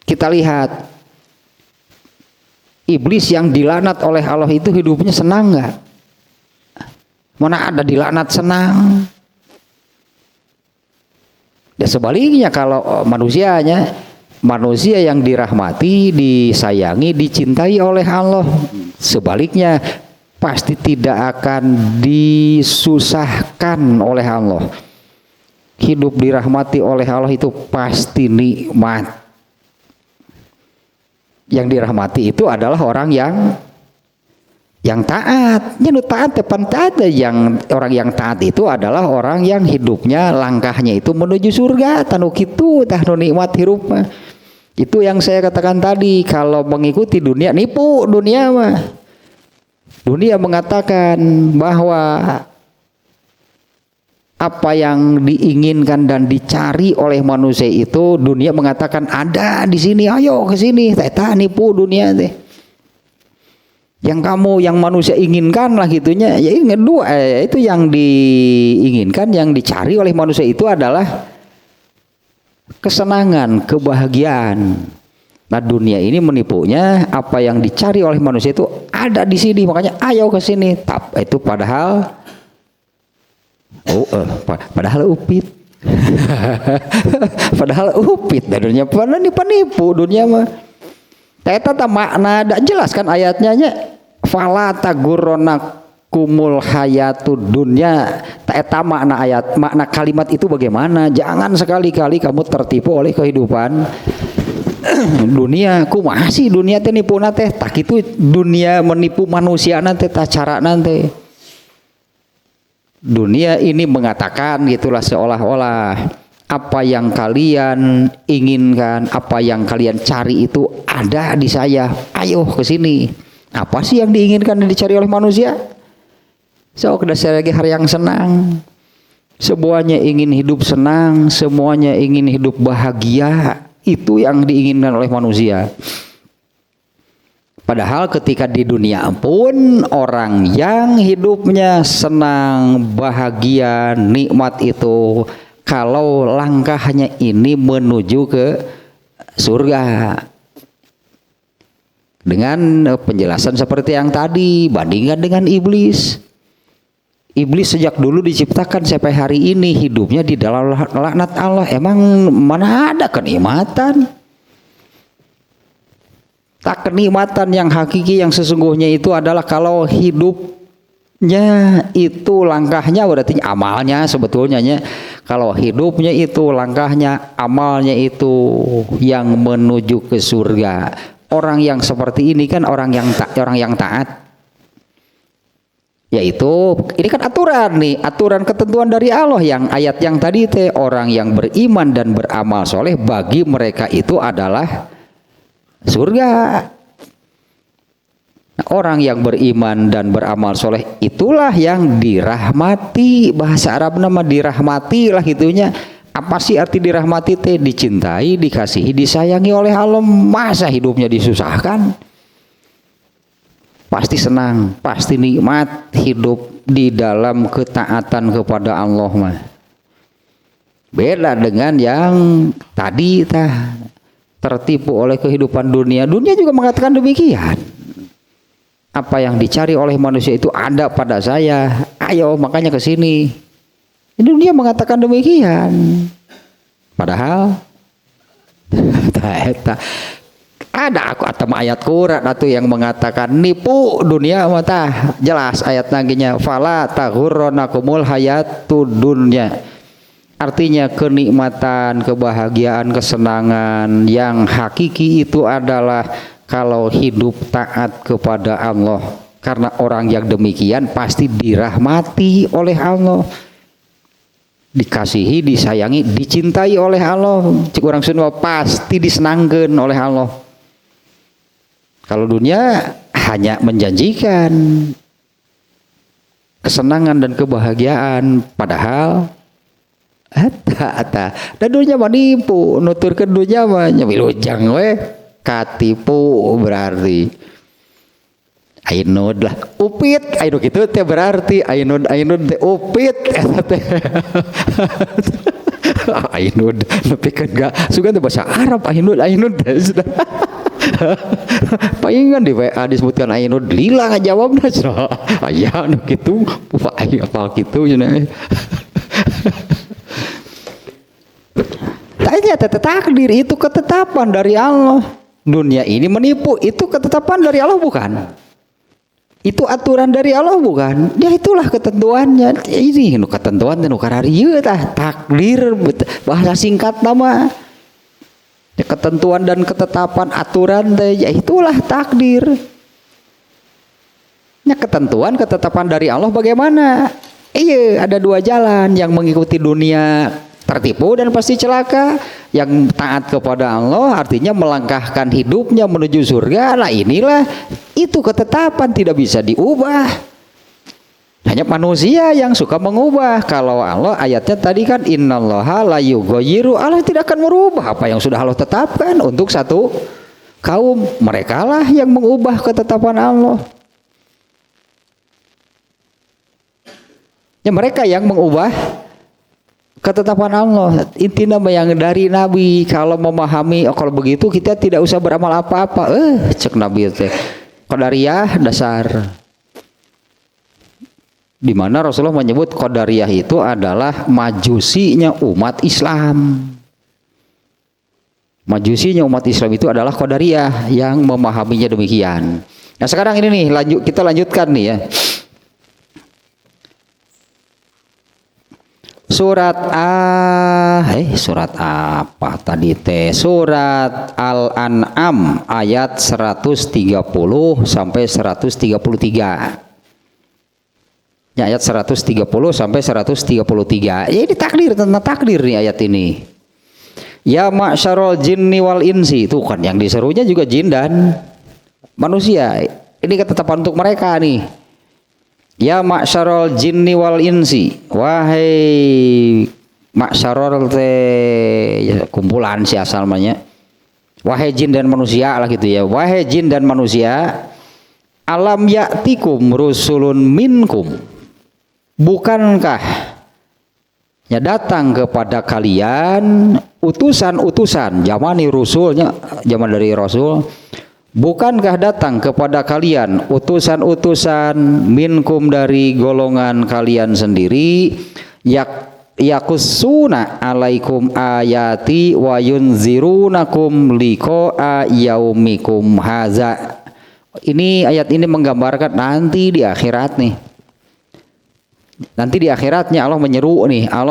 Kita lihat iblis yang dilaknat oleh Allah itu hidupnya senang nggak? Mana ada dilaknat senang? Dan sebaliknya kalau manusia yang dirahmati, disayangi, dicintai oleh Allah, sebaliknya pasti tidak akan disusahkan oleh Allah. Hidup dirahmati oleh Allah itu pasti nikmat. Yang dirahmati itu adalah orang yang taat. Yang taat depan taat, orang yang taat itu adalah orang yang hidupnya langkahnya itu menuju surga. Tanu kitu tah nu nikmat hirup mah. Itu yang saya katakan tadi, kalau mengikuti dunia nipu dunia mah. Dunia mengatakan bahwa apa yang diinginkan dan dicari oleh manusia itu, dunia mengatakan ada di sini, ayo ke sini. Tah nipu dunia teh. Yang manusia inginkan lah gitunya. Ya ini itu yang diinginkan, yang dicari oleh manusia itu adalah kesenangan, kebahagiaan. Nah dunia ini menipunya, apa yang dicari oleh manusia itu ada di sini, makanya ayo ke sini. Itu padahal upit. Padahal upit dunia penipu dunia mah. Eta makna ada jelas kan ayatnya nya, fala tagurronakumul hayatud dunya. Eta makna kalimat itu bagaimana? Jangan sekali-kali kamu tertipu oleh kehidupan dunia. Kumaha sih dunia teh nipuna teh? Tak itu dunia menipu manusia nanti tak cara nanti. Dunia ini mengatakan gitulah, seolah-olah apa yang kalian inginkan, apa yang kalian cari itu ada di saya. Ayo ke sini. Apa sih yang diinginkan dan dicari oleh manusia? Dasar lagi hari yang senang. Semuanya ingin hidup senang, semuanya ingin hidup bahagia. Itu yang diinginkan oleh manusia. Padahal ketika di dunia pun orang yang hidupnya senang, bahagia, nikmat itu, kalau langkahnya ini menuju ke surga. Dengan penjelasan seperti yang tadi, bandingkan dengan iblis. Iblis sejak dulu diciptakan sampai hari ini hidupnya di dalam laknat Allah. Emang mana ada kenikmatan? Tak, kenikmatan yang hakiki yang sesungguhnya itu adalah kalau hidupnya itu langkahnya berarti amalnya sebetulnya. Kalau hidupnya itu langkahnya, amalnya itu yang menuju ke surga. Orang yang seperti ini kan orang yang taat. Yaitu ini kan aturan nih, aturan ketentuan dari Allah yang ayat yang tadi teh, orang yang beriman dan beramal soleh bagi mereka itu adalah surga. Nah, orang yang beriman dan beramal soleh itulah yang dirahmati. Bahasa Arab nama dirahmati lah gitunya. Apa sih arti dirahmati teh? Dicintai, dikasihi, disayangi oleh Allah. Masa hidupnya disusahkan? Pasti senang, pasti nikmat hidup di dalam ketaatan kepada Allah mah. Beda dengan yang tadi tertipu oleh kehidupan dunia. Dunia juga mengatakan demikian. Apa yang dicari oleh manusia itu ada pada saya. Ayo makanya ke sini. Dunia mengatakan demikian. Padahal ada atau ayat Quran atau yang mengatakan nipu dunia mata. Jelas ayat naginya, fala taghurranakumul hayatud dunya. Artinya kenikmatan, kebahagiaan, kesenangan yang hakiki itu adalah kalau hidup taat kepada Allah. Karena orang yang demikian pasti dirahmati oleh Allah. dikasihi, disayangi, dicintai oleh Allah. Cik orang Sunda pasti disenangkan oleh Allah. Kalau dunia hanya menjanjikan kesenangan dan kebahagiaan, padahal dan dunia manipu, nuturkeun dunia mah nyamilujang we, katipu berarti. Ainud lah, upit, ainud gitu teh berarti ainud teh upit, eta teh. Ainud, tapi kan enggak sugan teh bahasa Arab ainud teh. Palingan di WA disebutkan ainud lila ngajawabna cenah. Aya nu kitu, aya apal kitu cenah. Tanya takdir itu ketetapan dari Allah. Dunia ini menipu, itu ketetapan dari Allah bukan? Itu aturan dari Allah bukan? Ya itulah ketentuannya. Ini ketentuan nu kararieu tah takdir bahasa singkat nama. Ya, ketentuan dan ketetapan aturan teh ya itulah takdir. Ya ketentuan ketetapan dari Allah bagaimana? Iya, ada dua jalan, yang mengikuti dunia tertipu dan pasti celaka, yang taat kepada Allah artinya melangkahkan hidupnya menuju surga. Nah inilah itu ketetapan, tidak bisa diubah. Hanya manusia yang suka mengubah. Kalau Allah ayatnya tadi kan innallaha la yughayyiru, Allah tidak akan merubah apa yang sudah Allah tetapkan untuk satu kaum. Merekalah yang mengubah ketetapan Allah. Ya mereka yang mengubah ketetapan Allah. Intinya yang dari Nabi, kalau memahami kalau begitu kita tidak usah beramal apa-apa. Cek Nabi teh qadariyah dasar. Di mana Rasulullah menyebut qadariyah itu adalah majusinya umat Islam. Majusinya umat Islam itu adalah qadariyah yang memahaminya demikian. Nah sekarang ini nih kita lanjutkan nih ya. Surat apa tadi teh? Surat Al-An'am ayat 130 sampai 133. Ya, ayat 130 sampai 133. Ya ini takdir, tentang takdir nih ayat ini. Ya ma'syarul jinni wal insi, itu kan yang diserunya juga jin dan manusia. Ini ketetapan untuk mereka nih. Ya ma'syarul jinni wal insi, wahai ma'syarul teh ya, kumpulan si asalnya. Wahai jin dan manusia lah gitu ya. Wahai jin dan manusia, alam ya'tikum rusulun minkum. Bukankah ya datang kepada kalian utusan-utusan, zaman rusulnya, zaman dari Rasul. Bukankah datang kepada kalian utusan-utusan minkum dari golongan kalian sendiri, yakussuna alaikum ayati wa yunzirunakum liqa'a yaumikum haza. Ini ayat ini menggambarkan nanti di akhirat nih. Nanti di akhiratnya Allah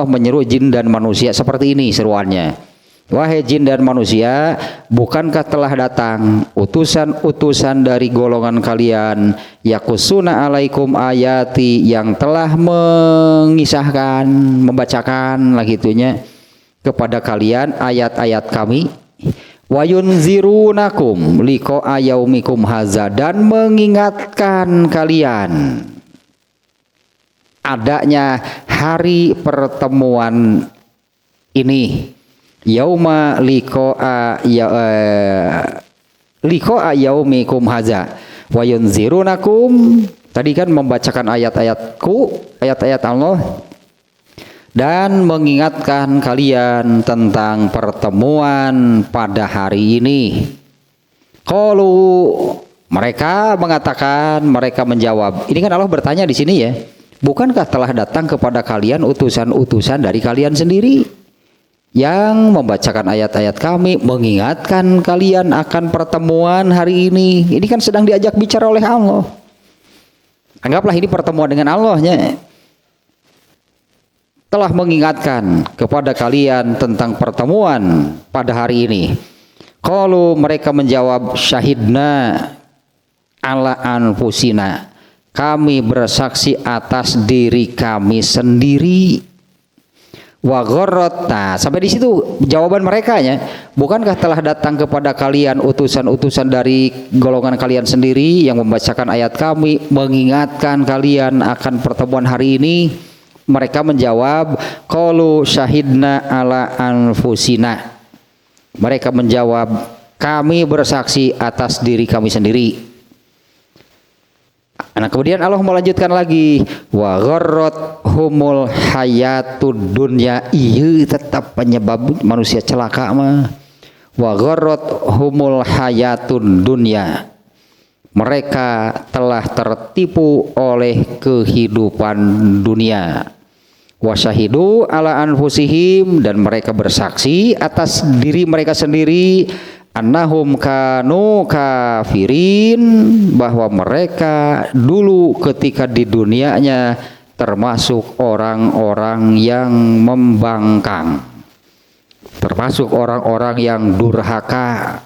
menyeru jin dan manusia seperti ini seruannya. Wahai jin dan manusia, bukankah telah datang utusan-utusan dari golongan kalian, yakusuna alaikum ayati, yang telah mengisahkan, membacakan lah gitunya kepada kalian ayat-ayat kami, wa yunzirunakum liqa'a yaumikum haza, dan mengingatkan kalian adanya hari pertemuan ini. Yauma liqa'a yaumikum haza wa yunzirunakum, tadi kan membacakan ayat-ayat Allah dan mengingatkan kalian tentang pertemuan pada hari ini. Qalu, mereka mengatakan, mereka menjawab. Ini kan Allah bertanya di sini ya. Bukankah telah datang kepada kalian utusan-utusan dari kalian sendiri yang membacakan ayat-ayat kami, mengingatkan kalian akan pertemuan hari ini. Ini kan sedang diajak bicara oleh Allah. Anggaplah ini pertemuan dengan Allahnya. Telah mengingatkan kepada kalian tentang pertemuan pada hari ini. Qalu, mereka menjawab, syahidna ala anfusina, kami bersaksi atas diri kami sendiri. Wa gharrat. Nah, sampai di situ jawaban mereka ya. Bukankah telah datang kepada kalian utusan-utusan dari golongan kalian sendiri yang membacakan ayat kami, mengingatkan kalian akan pertemuan hari ini? Mereka menjawab, qalu syahidna ala anfusina. Mereka menjawab, kami bersaksi atas diri kami sendiri. Nah, kemudian Allah melanjutkan lagi, wa gharrat humul hayatud dunya. Iya, tetap penyebab manusia celaka mah. Wa gharrat humul hayatud dunya. Mereka telah tertipu oleh kehidupan dunia. Wa syahidu ala anfusihim, dan mereka bersaksi atas diri mereka sendiri, annahum kanu kafirin, bahwa mereka dulu ketika di dunianya termasuk orang-orang yang membangkang, termasuk orang-orang yang durhaka.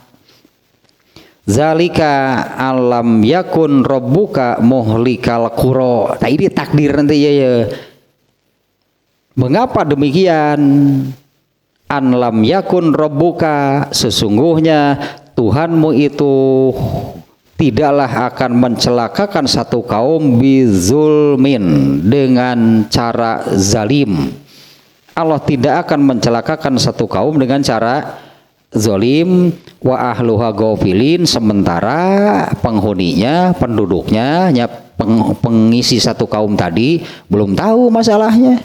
Zalika alam yakun rabbuka muhlikal qura. Nah, ini takdir nanti ya. Mengapa demikian? An lam yakun rabbuka, sesungguhnya Tuhanmu itu tidaklah akan mencelakakan satu kaum bizulmin, dengan cara zalim. Allah tidak akan mencelakakan satu kaum dengan cara zalim. Wa ahluha ghafilin, sementara penghuninya, penduduknya, pengisi satu kaum tadi belum tahu masalahnya.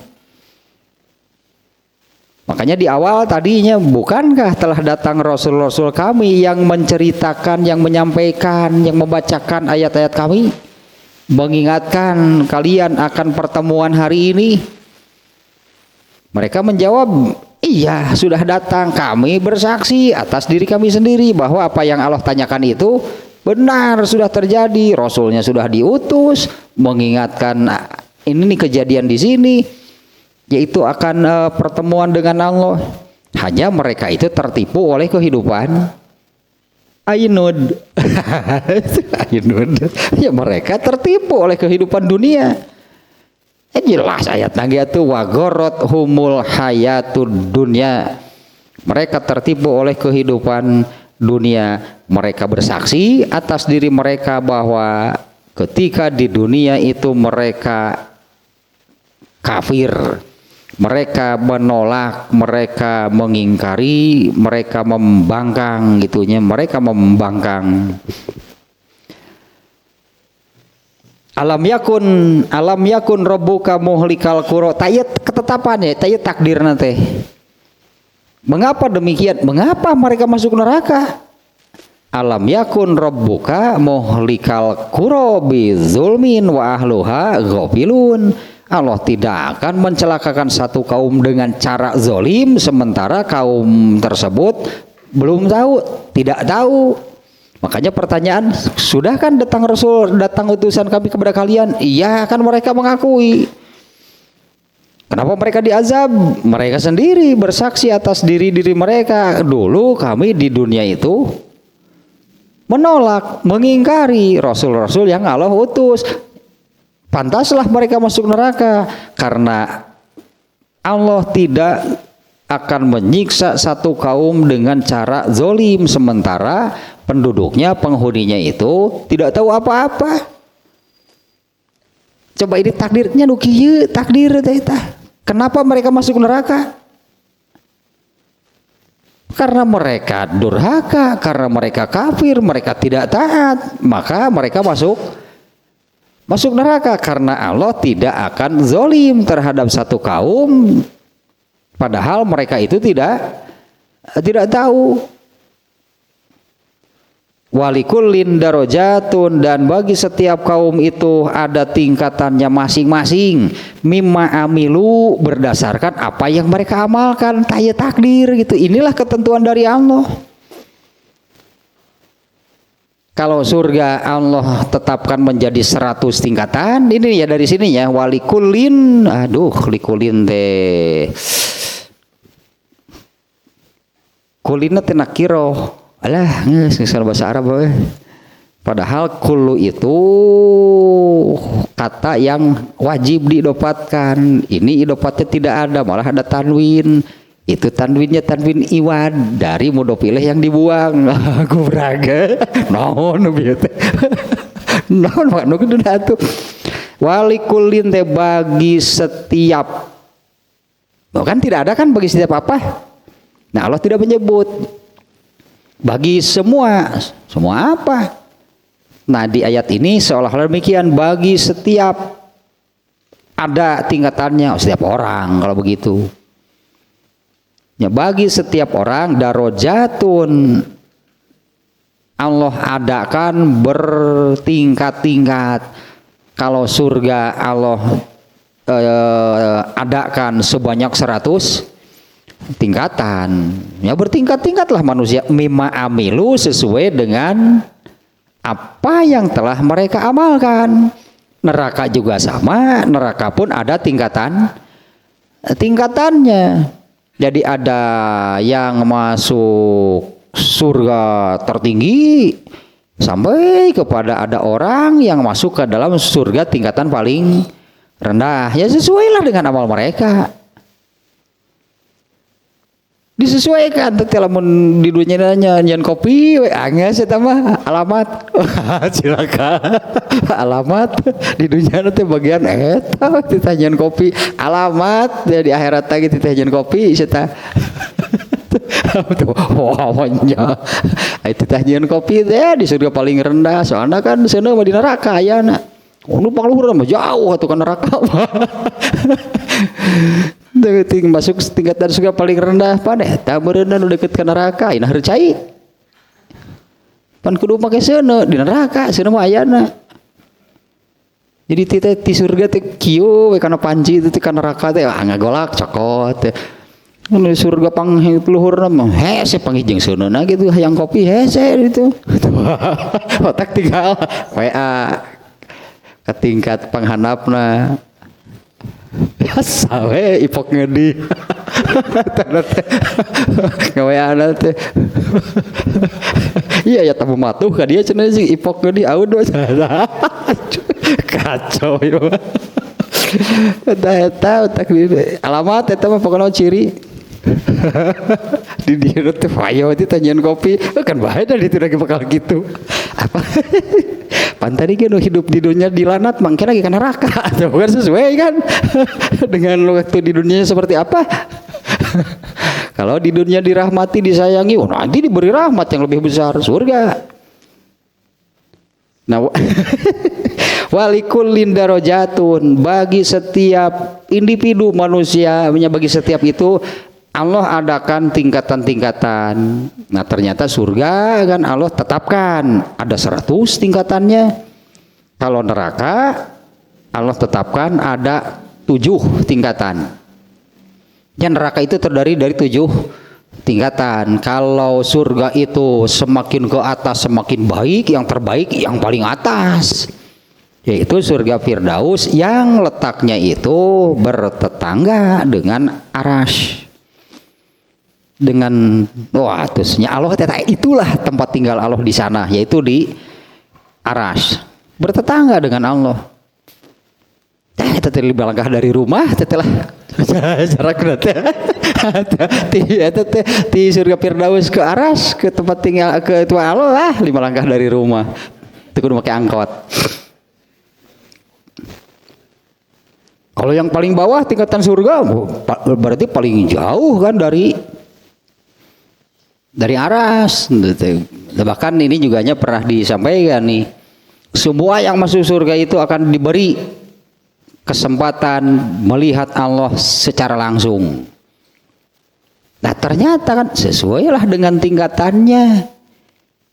Makanya di awal tadinya, bukankah telah datang rasul-rasul kami yang menceritakan, yang menyampaikan, yang membacakan ayat-ayat kami, mengingatkan kalian akan pertemuan hari ini? Mereka menjawab, iya, sudah datang, kami bersaksi atas diri kami sendiri bahwa apa yang Allah tanyakan itu benar, sudah terjadi, rasulnya sudah diutus mengingatkan ini nih kejadian di sini, yaitu akan pertemuan dengan Allah. Hanya mereka itu tertipu oleh kehidupan ainud. Ainud. Ya, mereka tertipu oleh kehidupan dunia. Jelas ayat nagi itu, wa gharrat humul hayatud dunya. Mereka tertipu oleh kehidupan dunia. Mereka bersaksi atas diri mereka bahwa ketika di dunia itu mereka kafir, mereka menolak, mereka mengingkari, mereka membangkang, gitunya, mereka membangkang. Alam yakun rabbuka muhlikal qura. Tayat ketetapannya, tayat takdir nanti. Mengapa demikian? Mengapa mereka masuk neraka? Alam yakun rabbuka muhlikal qura bizulmin wa ahluha ghafilun. Allah tidak akan mencelakakan satu kaum dengan cara zolim, sementara kaum tersebut belum tahu, tidak tahu. Makanya pertanyaan, sudah kan datang Rasul, datang utusan kami kepada kalian? Iya, kan mereka mengakui. Kenapa mereka diazab? Mereka sendiri bersaksi atas diri-diri mereka. Dulu kami di dunia itu menolak, mengingkari Rasul-Rasul yang Allah utus. Pantaslah mereka masuk neraka, karena Allah tidak akan menyiksa satu kaum dengan cara zolim, sementara penduduknya, penghuninya itu tidak tahu apa-apa. Coba ini takdirnya nukiye, takdir teh. Kenapa mereka masuk neraka? Karena mereka durhaka, karena mereka kafir, mereka tidak taat, maka mereka masuk neraka. Karena Allah tidak akan zolim terhadap satu kaum, padahal mereka itu tidak tahu. Walikullin darajatun, dan bagi setiap kaum itu ada tingkatannya masing-masing. Mimma amilu, berdasarkan apa yang mereka amalkan. Taya takdir gitu. Inilah ketentuan dari Allah. Kalau surga Allah tetapkan menjadi 100 tingkatan. Ini ya dari sini ya, walikullin, likulin teh kulina teh nakiro. Alah, ngeus bahasa Arab we. Padahal kullu itu kata yang wajib diidopatkan. Ini idopatnya tidak ada, malah ada tanwin. Itu tanwinnya tanwin iwad dari mudhof ilaih yang dibuang. Aku beraga. Naon bieu teh. Naon maka nu kitu atuh. Walikullin teh bagi setiap. Kan tidak ada kan bagi setiap apa? Nah, Allah tidak menyebut bagi semua apa? Nah, di ayat ini seolah-olah demikian, bagi setiap ada tingkatannya, setiap orang kalau begitu. Ya, bagi setiap orang darajatun Allah adakan bertingkat-tingkat. Kalau surga Allah adakan sebanyak 100 tingkatan. Ya bertingkat-tingkatlah manusia mimma amilu sesuai dengan apa yang telah mereka amalkan. Neraka juga sama, neraka pun ada tingkatannya. Jadi ada yang masuk surga tertinggi sampai kepada ada orang yang masuk ke dalam surga tingkatan paling rendah. Ya sesuailah dengan amal mereka. Disesuaikan teh lamun di dunia nanya nyan kopi we angges eta mah alamat. Silakan. Alamat di dunia teh bagian eta ditanyain kopi alamat ya di akhirat lagi ditanyain kopi eta. Wah nya. Itu ditanyain kopi teh di surga paling rendah soalnya kan seuneu mah di neraka ayana. Nu pangluhur mah jauh atuh ka neraka mah. Masuk tingkatan surga paling rendah pan eta meureunna nu deukeut ka neraka ina hareup cai. Pan kudu make seuneu di neraka, seuneu mah ayana. Jadi ti surga teh kieu we kana panci teh ka neraka teh ngagolak cokot teh. Nu surga pangluhurna mah hese panggih seuneuna gitu hayang kopi hese gitu. Otak tinggal WA ke tingkat panghandapna. Biasa we ipok ngedi. Ngaweana teh. Iya ya tamu matuh ka dia cenah sing ipok ngedi aud we. Kacau ieu. Eta otak alamat eta mah pokona ciri. Di dieu teh payo ditanyain kopi kan bae dah ditu lagi bakal gitu. Apa? Pantari kan hidup di dunia dilanat mangke lagi ka neraka. Bukan sesuai kan dengan waktu di dunia seperti apa. Kalau di dunia dirahmati disayangi, nanti diberi rahmat yang lebih besar surga. Nah, walikullin darajatun bagi setiap individu manusia, bagi setiap itu Allah adakan tingkatan-tingkatan. Nah ternyata surga kan Allah tetapkan ada 100 tingkatannya. Kalau neraka Allah tetapkan ada 7 tingkatan. Dan neraka itu terdiri dari 7 tingkatan. Kalau surga itu semakin ke atas semakin baik, yang terbaik yang paling atas. Yaitu surga Firdaus yang letaknya itu bertetangga dengan Arasy. Dengan terusnya Allah itulah tempat tinggal Allah di sana, yaitu di Arasy, bertetangga dengan Allah. Kita terlebih langkah dari rumah setelah jarak di surga Firdaus ke Arasy, ke tempat tinggal ke Tuhan Allah 5 langkah dari rumah. Itu kudu pakai angkot. Kalau yang paling bawah tingkatan surga berarti paling jauh kan dari Arasy. Bahkan ini juga pernah disampaikan nih, semua yang masuk surga itu akan diberi kesempatan melihat Allah secara langsung. Nah ternyata kan sesuailah dengan tingkatannya.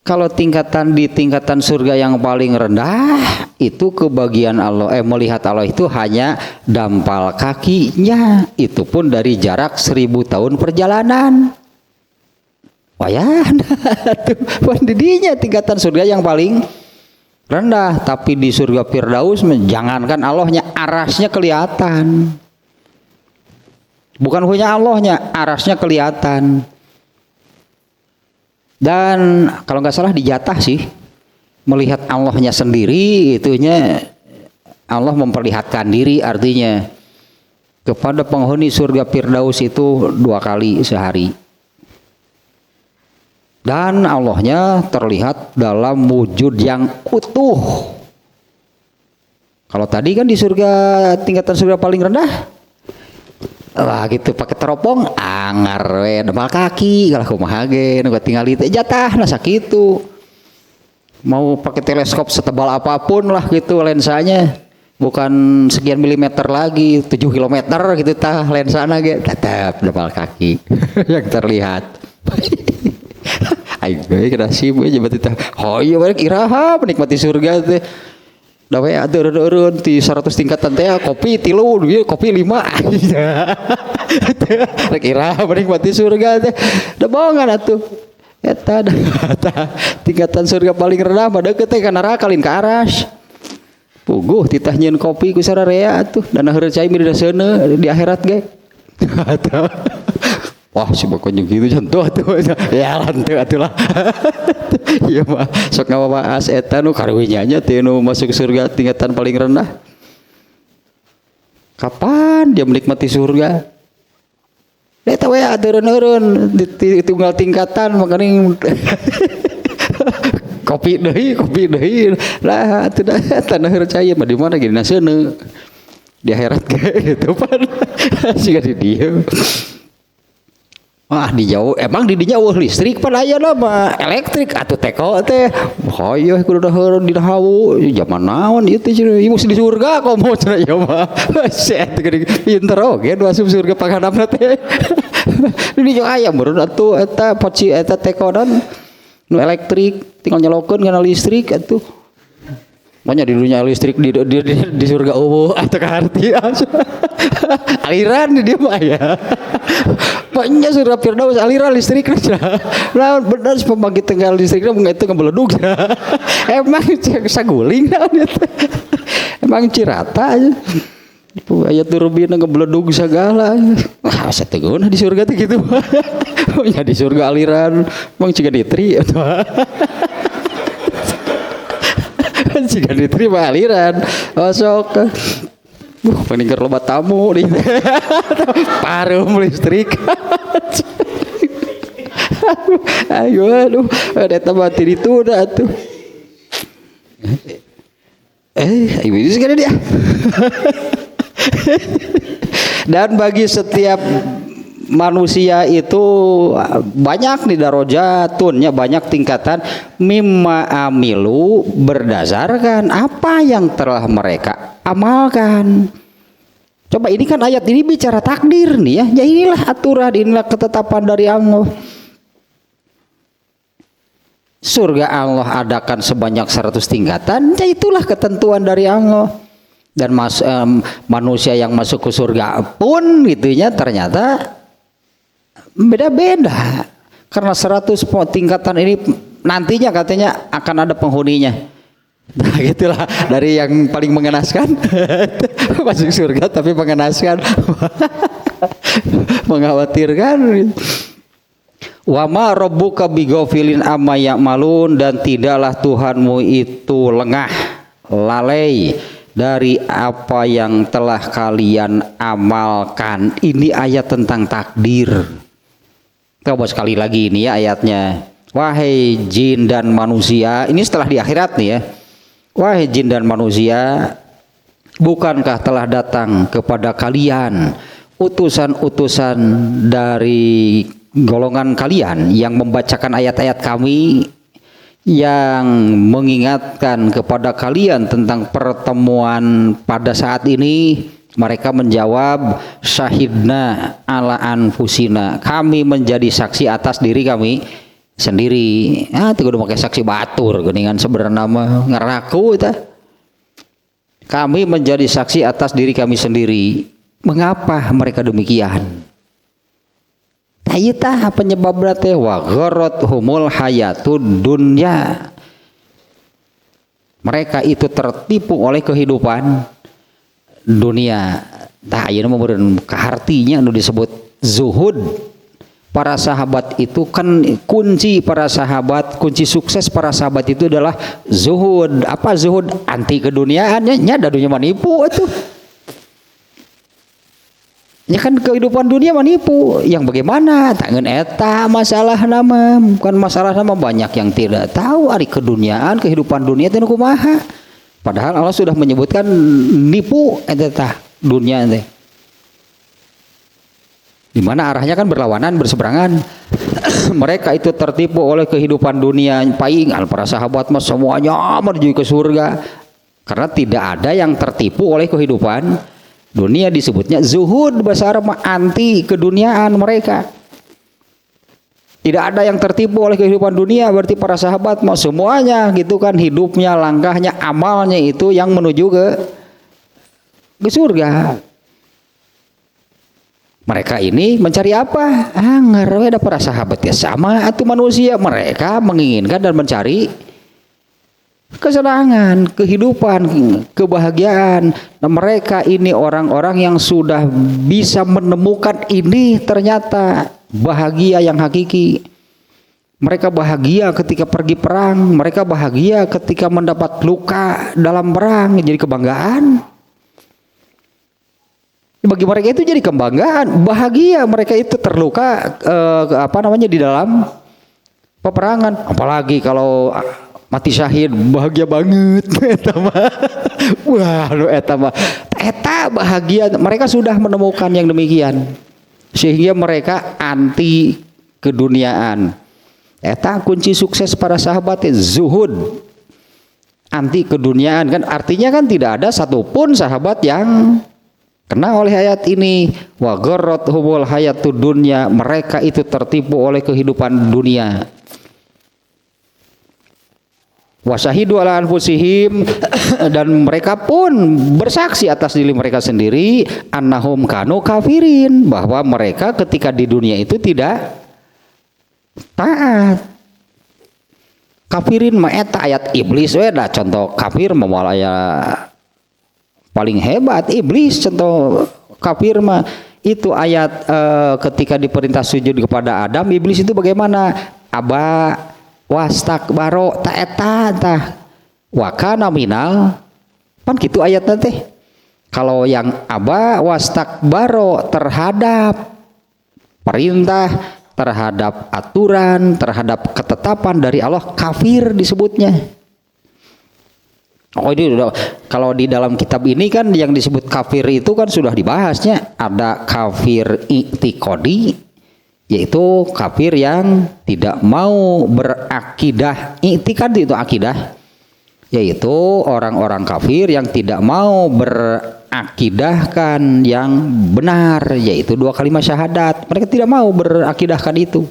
Kalau di tingkatan surga yang paling rendah itu kebagian Allah melihat Allah itu hanya dampal kakinya, itu pun dari jarak 1000 tahun perjalanan. Wayan, didinya tingkatan surga yang paling rendah. Tapi di surga Firdaus jangankan Allahnya, Arasnya kelihatan. Bukan hanya Allahnya, Arasnya kelihatan. Dan kalau nggak salah dijatah sih, melihat Allahnya sendiri itunya Allah memperlihatkan diri, artinya kepada penghuni surga Firdaus itu 2 kali sehari. Dan Allahnya terlihat dalam wujud yang utuh. Kalau tadi kan di surga, tingkatan surga paling rendah, lah gitu pakai teropong angar we demal kaki kalau kumaha ge nu tinggal teh jatah nah sakitu. Mau pakai teleskop setebal apapun lah gitu lensanya, bukan sekian milimeter lagi, 7 kilometer gitu tah lensana ge tetap demal kaki yang terlihat. Ayo kena sibuk aja berarti tah. Oh iya balik iraha menikmati surga teh. Da we turun ti 100 tingkatan teh kopi 3, kopi 5. Rek iraha menikmati surga teh. Da bohongan atuh. Eta tingkatan surga paling rendah mah deukeut teh ka neraka lin ka aras. Puguh titah nyeun kopi ku sararea atuh dan heureun cai mi seuneu di akhirat ge. Wah si bakon gitu contoh atuh ya lantu atuh lah. Ieu mah sok ngawaas eta nu karunya nya teh nu masuk surga tingkatan paling rendah. Kapan dia menikmati surga? Eta we turun-turun di tunggal tingkatan makanya kopi deui lah atuh dah tanah heureun cai mah di mana gini seuneu di akhirat ge gitu pan siga di dieu. Wah di jauh emang di dinya eueuh listrik pan aya mah elektrik atuh teko teh hoyong kudu heureun dina hawu zaman naon ieu teh ieu di surga komo cenah ieu mah set geuning pinter oge nu asup surga panganapna teh di dinya aya meureun atuh eta poci eta tekonan nu elektrik tinggal nyolokeun kana listrik atuh banyak di dunia listrik di surga atau keharti aliran di dia mah ya banyak surga Firdaus aliran listrik aja lah benar pembangkit tenaga listriknya itu ngebeledug emang saguling emang cirata aja ayat turbin ngebeledug segala wah setegun di surga tuh gitu ya di surga aliran emang jika ditri jika diterima aliran osok peningker loba tamu nih parum listrik aduh ada tambah itu udah tuh ibu itu sekali dia dan bagi setiap manusia itu banyak di darajatun, banyak tingkatan mimma amilu berdasarkan apa yang telah mereka amalkan. Coba ini kan ayat ini bicara takdir nih ya. Ya inilah aturan, inilah ketetapan dari Allah. Surga Allah adakan sebanyak 100 tingkatan, ya itulah ketentuan dari Allah. Dan manusia yang masuk ke surga pun gitunya ternyata beda-beda karena 100 tingkatan ini nantinya katanya akan ada penghuninya. Nah gitulah dari yang paling mengenaskan masuk surga tapi mengenaskan mengkhawatirkan. Wa ma rabbuka bighafilin amma ya'malun dan tidaklah Tuhanmu itu lengah lalai dari apa yang telah kalian amalkan. Ini ayat tentang takdir. Coba sekali lagi ini ya ayatnya. Wahai jin dan manusia, ini setelah di akhirat nih ya. Wahai jin dan manusia, bukankah telah datang kepada kalian utusan-utusan dari golongan kalian yang membacakan ayat-ayat kami, yang mengingatkan kepada kalian tentang pertemuan pada saat ini? Mereka menjawab, syahidna ala anfusina, kami menjadi saksi atas diri kami sendiri. Itu udah pakai saksi batur geningan sebenarnya nama ngeraku itu. Kami menjadi saksi atas diri kami sendiri. Mengapa mereka demikian? Tayita penyebab teh wa gharrathumul hayatud dunya. Mereka itu tertipu oleh kehidupan dunia. Tah ayeuna mah meureun kahartinya anu disebut zuhud. para sahabat itu kan kunci para sahabat, kunci sukses para sahabat itu adalah zuhud. Apa zuhud? Anti keduniaannya, nya da dunia manipu atuh. Ya kan kehidupan dunia manipu. Yang bagaimana? Tangan eta masalah nama, bukan masalah nama, banyak yang tidak tahu ari keduniaan, kehidupan dunia teh kumaha. Padahal Allah sudah menyebutkan nipu eta dunia teh. Di mana arahnya kan berlawanan, berseberangan. Mereka itu tertipu oleh kehidupan dunia, paingan para sahabat mah semuanya menuju ke surga. Karena tidak ada yang tertipu oleh kehidupan dunia, disebutnya zuhud, bahasa Arab mah anti keduniaan mereka. Tidak ada yang tertipu oleh kehidupan dunia, berarti para sahabat mah semuanya gitu kan, hidupnya, langkahnya, amalnya itu yang menuju ke surga. Mereka ini mencari apa? Ngerewe ada para sahabat ya sama atau manusia, mereka menginginkan dan mencari kesenangan, kehidupan, kebahagiaan. Nah, mereka ini orang-orang yang sudah bisa menemukan ini ternyata bahagia yang hakiki. Mereka bahagia ketika pergi perang, mereka bahagia ketika mendapat luka dalam perang, jadi kebanggaan. Bagi mereka itu jadi kebanggaan, bahagia mereka itu terluka di dalam peperangan. Apalagi kalau mati syahid, bahagia banget. Wah, eta bahagia. Mereka sudah menemukan yang demikian, sehingga mereka anti keduniaan. Eta kunci sukses para sahabat, zuhud, anti keduniaan. Kan artinya kan tidak ada satupun sahabat yang kena oleh ayat ini, wa gharratuhumul hayatud dunya, mereka itu tertipu oleh kehidupan dunia. Wa syahidu ala anfusihim, dan mereka pun bersaksi atas diri mereka sendiri, annahum kanu kafirin, bahwa mereka ketika di dunia itu tidak taat. Kafirin mah eta ayat iblis we da, contoh kafir mah aya paling hebat iblis, contoh kafir mah itu ayat ketika diperintah sujud kepada Adam, iblis itu bagaimana? Aba wastakbaro ta eta tah wa kana minal, pan kitu ayatna teh. Kalau yang aba wastakbaro terhadap perintah, terhadap aturan, terhadap ketetapan dari Allah, kafir disebutnya. Oh ini udah, kalau di dalam kitab ini kan yang disebut kafir itu kan sudah dibahasnya. Ada kafir i'tiqadi, yaitu kafir yang tidak mau berakidah. I'tiqad itu akidah, yaitu orang-orang kafir yang tidak mau berakidahkan yang benar, yaitu 2 kalimat syahadat. Mereka tidak mau berakidahkan itu.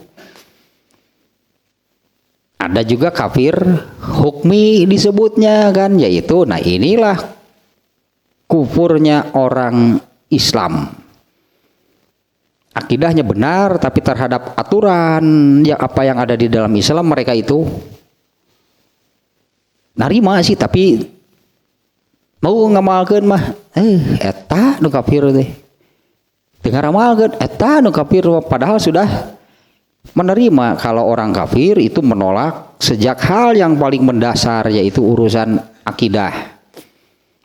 Ada juga kafir hukmi disebutnya kan, yaitu nah inilah kufurnya orang Islam. Akidahnya benar tapi terhadap aturan yang apa yang ada di dalam Islam mereka itu narima sih, tapi mau ngamalkeun mah eta nu kafir teh. Dengar amalkeun eta nu kafir, padahal sudah menerima. Kalau orang kafir itu menolak sejak hal yang paling mendasar, yaitu urusan akidah.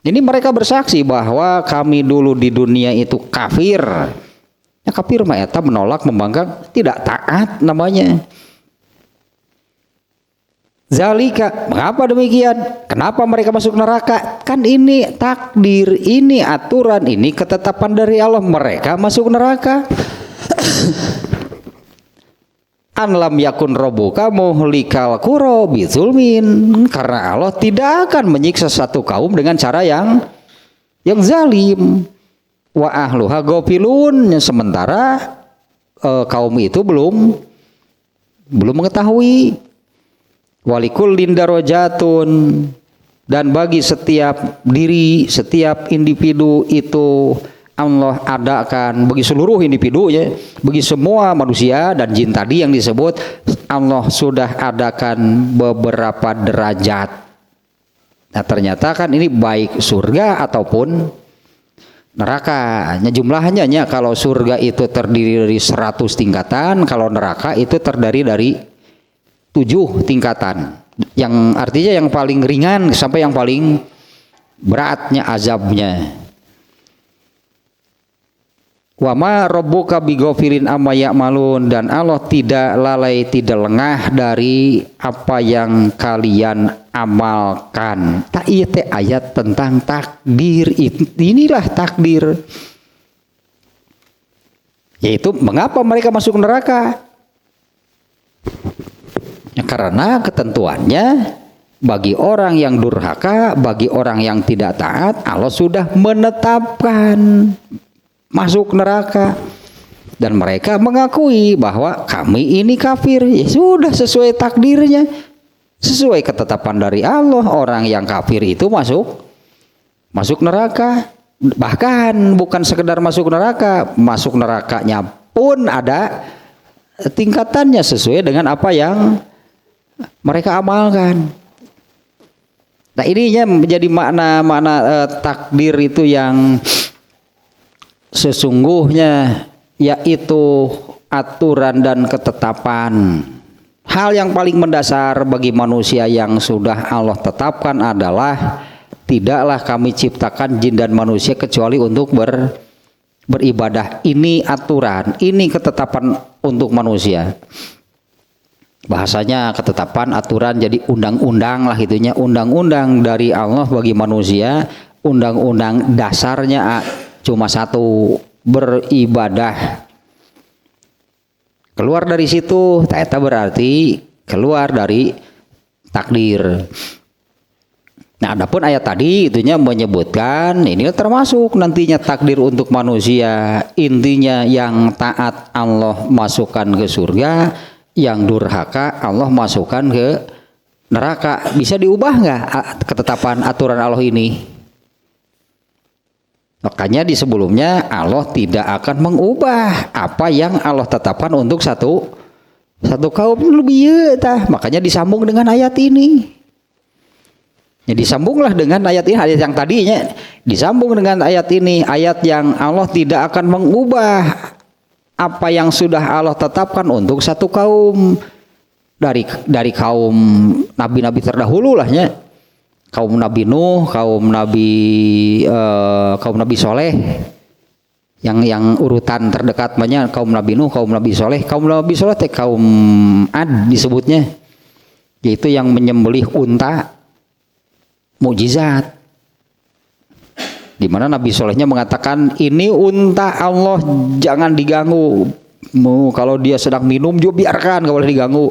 Ini mereka bersaksi bahwa kami dulu di dunia itu kafir. Ya kafir mah eta menolak, membangkang, tidak taat namanya. Zalika, mengapa demikian? Kenapa mereka masuk neraka? Kan ini takdir, ini aturan, ini ketetapan dari Allah, mereka masuk neraka. An lam yakun rabbuka muhlikal qura bizulmin, karena Allah tidak akan menyiksa satu kaum dengan cara yang zalim. Wa ahluha ghafilun, sementara kaum itu belum mengetahui. Walikullin darajatun, dan bagi setiap diri, setiap individu itu Allah adakan, bagi seluruh individu ya, bagi semua manusia dan jin tadi yang disebut, Allah sudah adakan beberapa derajat. Nah ternyata kan ini baik surga ataupun neraka. Jumlahnya kalau surga itu terdiri dari 100 tingkatan, kalau neraka itu terdiri dari 7 tingkatan. Yang artinya yang paling ringan sampai yang paling beratnya azabnya. Wa ma rabbuka bighafilin amma ya'malun, dan Allah tidak lalai, tidak lengah dari apa yang kalian amalkan. Ieu ayat tentang takdir. Inilah takdir. Yaitu mengapa mereka masuk neraka? Ya, karena ketentuannya bagi orang yang durhaka, bagi orang yang tidak taat, Allah sudah menetapkan masuk neraka, dan mereka mengakui bahwa kami ini kafir. Ya sudah, sesuai takdirnya, sesuai ketetapan dari Allah, orang yang kafir itu masuk neraka. Bahkan bukan sekedar masuk nerakanya pun ada tingkatannya sesuai dengan apa yang mereka amalkan. Nah, ininya menjadi makna takdir itu yang sesungguhnya, yaitu aturan dan ketetapan. Hal yang paling mendasar bagi manusia yang sudah Allah tetapkan adalah tidaklah kami ciptakan jin dan manusia kecuali untuk beribadah. Ini aturan, ini ketetapan untuk manusia. Bahasanya ketetapan, aturan, jadi undang-undang lah itunya, undang-undang dari Allah bagi manusia. Undang-undang dasarnya cuma satu, beribadah. Keluar dari situ tak berarti keluar dari takdir. Nah, adapun ayat tadi itunya menyebutkan ini termasuk nantinya takdir untuk manusia. Intinya yang taat Allah masukkan ke surga, yang durhaka Allah masukkan ke neraka. Bisa diubah nggak ketetapan aturan Allah ini? Makanya di sebelumnya Allah tidak akan mengubah apa yang Allah tetapkan untuk satu kaum lebih ya, makanya disambung dengan ayat ini. Ya, disambunglah dengan ayat ini, ayat yang tadinya disambung dengan ayat ini, ayat yang Allah tidak akan mengubah apa yang sudah Allah tetapkan untuk satu kaum dari kaum nabi-nabi terdahulu lahnya. Kaum Nabi Nuh, kaum Nabi Soleh, yang urutan terdekat banyak kaum Nabi Nuh, kaum Nabi Soleh. Kaum Nabi Soleh kaum Ad disebutnya, yaitu yang menyembelih unta mukjizat, di mana Nabi Solehnya mengatakan ini unta Allah, jangan diganggu. Kalau dia sedang minum juga biarkan, gak boleh diganggu.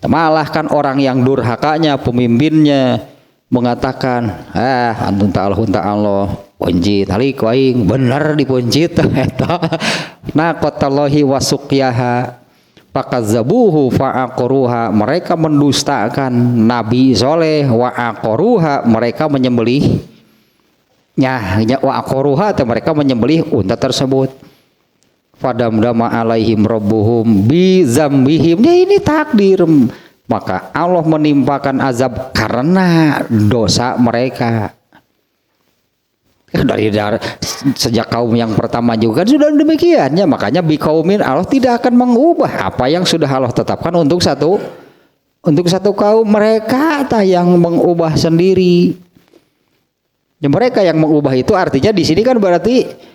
Malah kan orang yang durhakanya, pemimpinnya mengatakan, antun ta'Allah poncit halik waing, bener diponcit eta naqatallahi wasuqyaha fakazzabuhu fa'aqruha, mereka mendustakan Nabi Soleh, wa'aqruha, mereka menyembelihnya, wa'aqruha atau mereka menyembelih unta tersebut. Fadamdama alaihim rabbuhum bi zambihim. Ya, ini takdir. Maka Allah menimpakan azab karena dosa mereka. Dari sejak kaum yang pertama juga sudah demikian ya. Makanya bi kaumin, Allah tidak akan mengubah apa yang sudah Allah tetapkan untuk satu kaum. Mereka yang mengubah sendiri. Ya, mereka yang mengubah itu artinya di sini kan berarti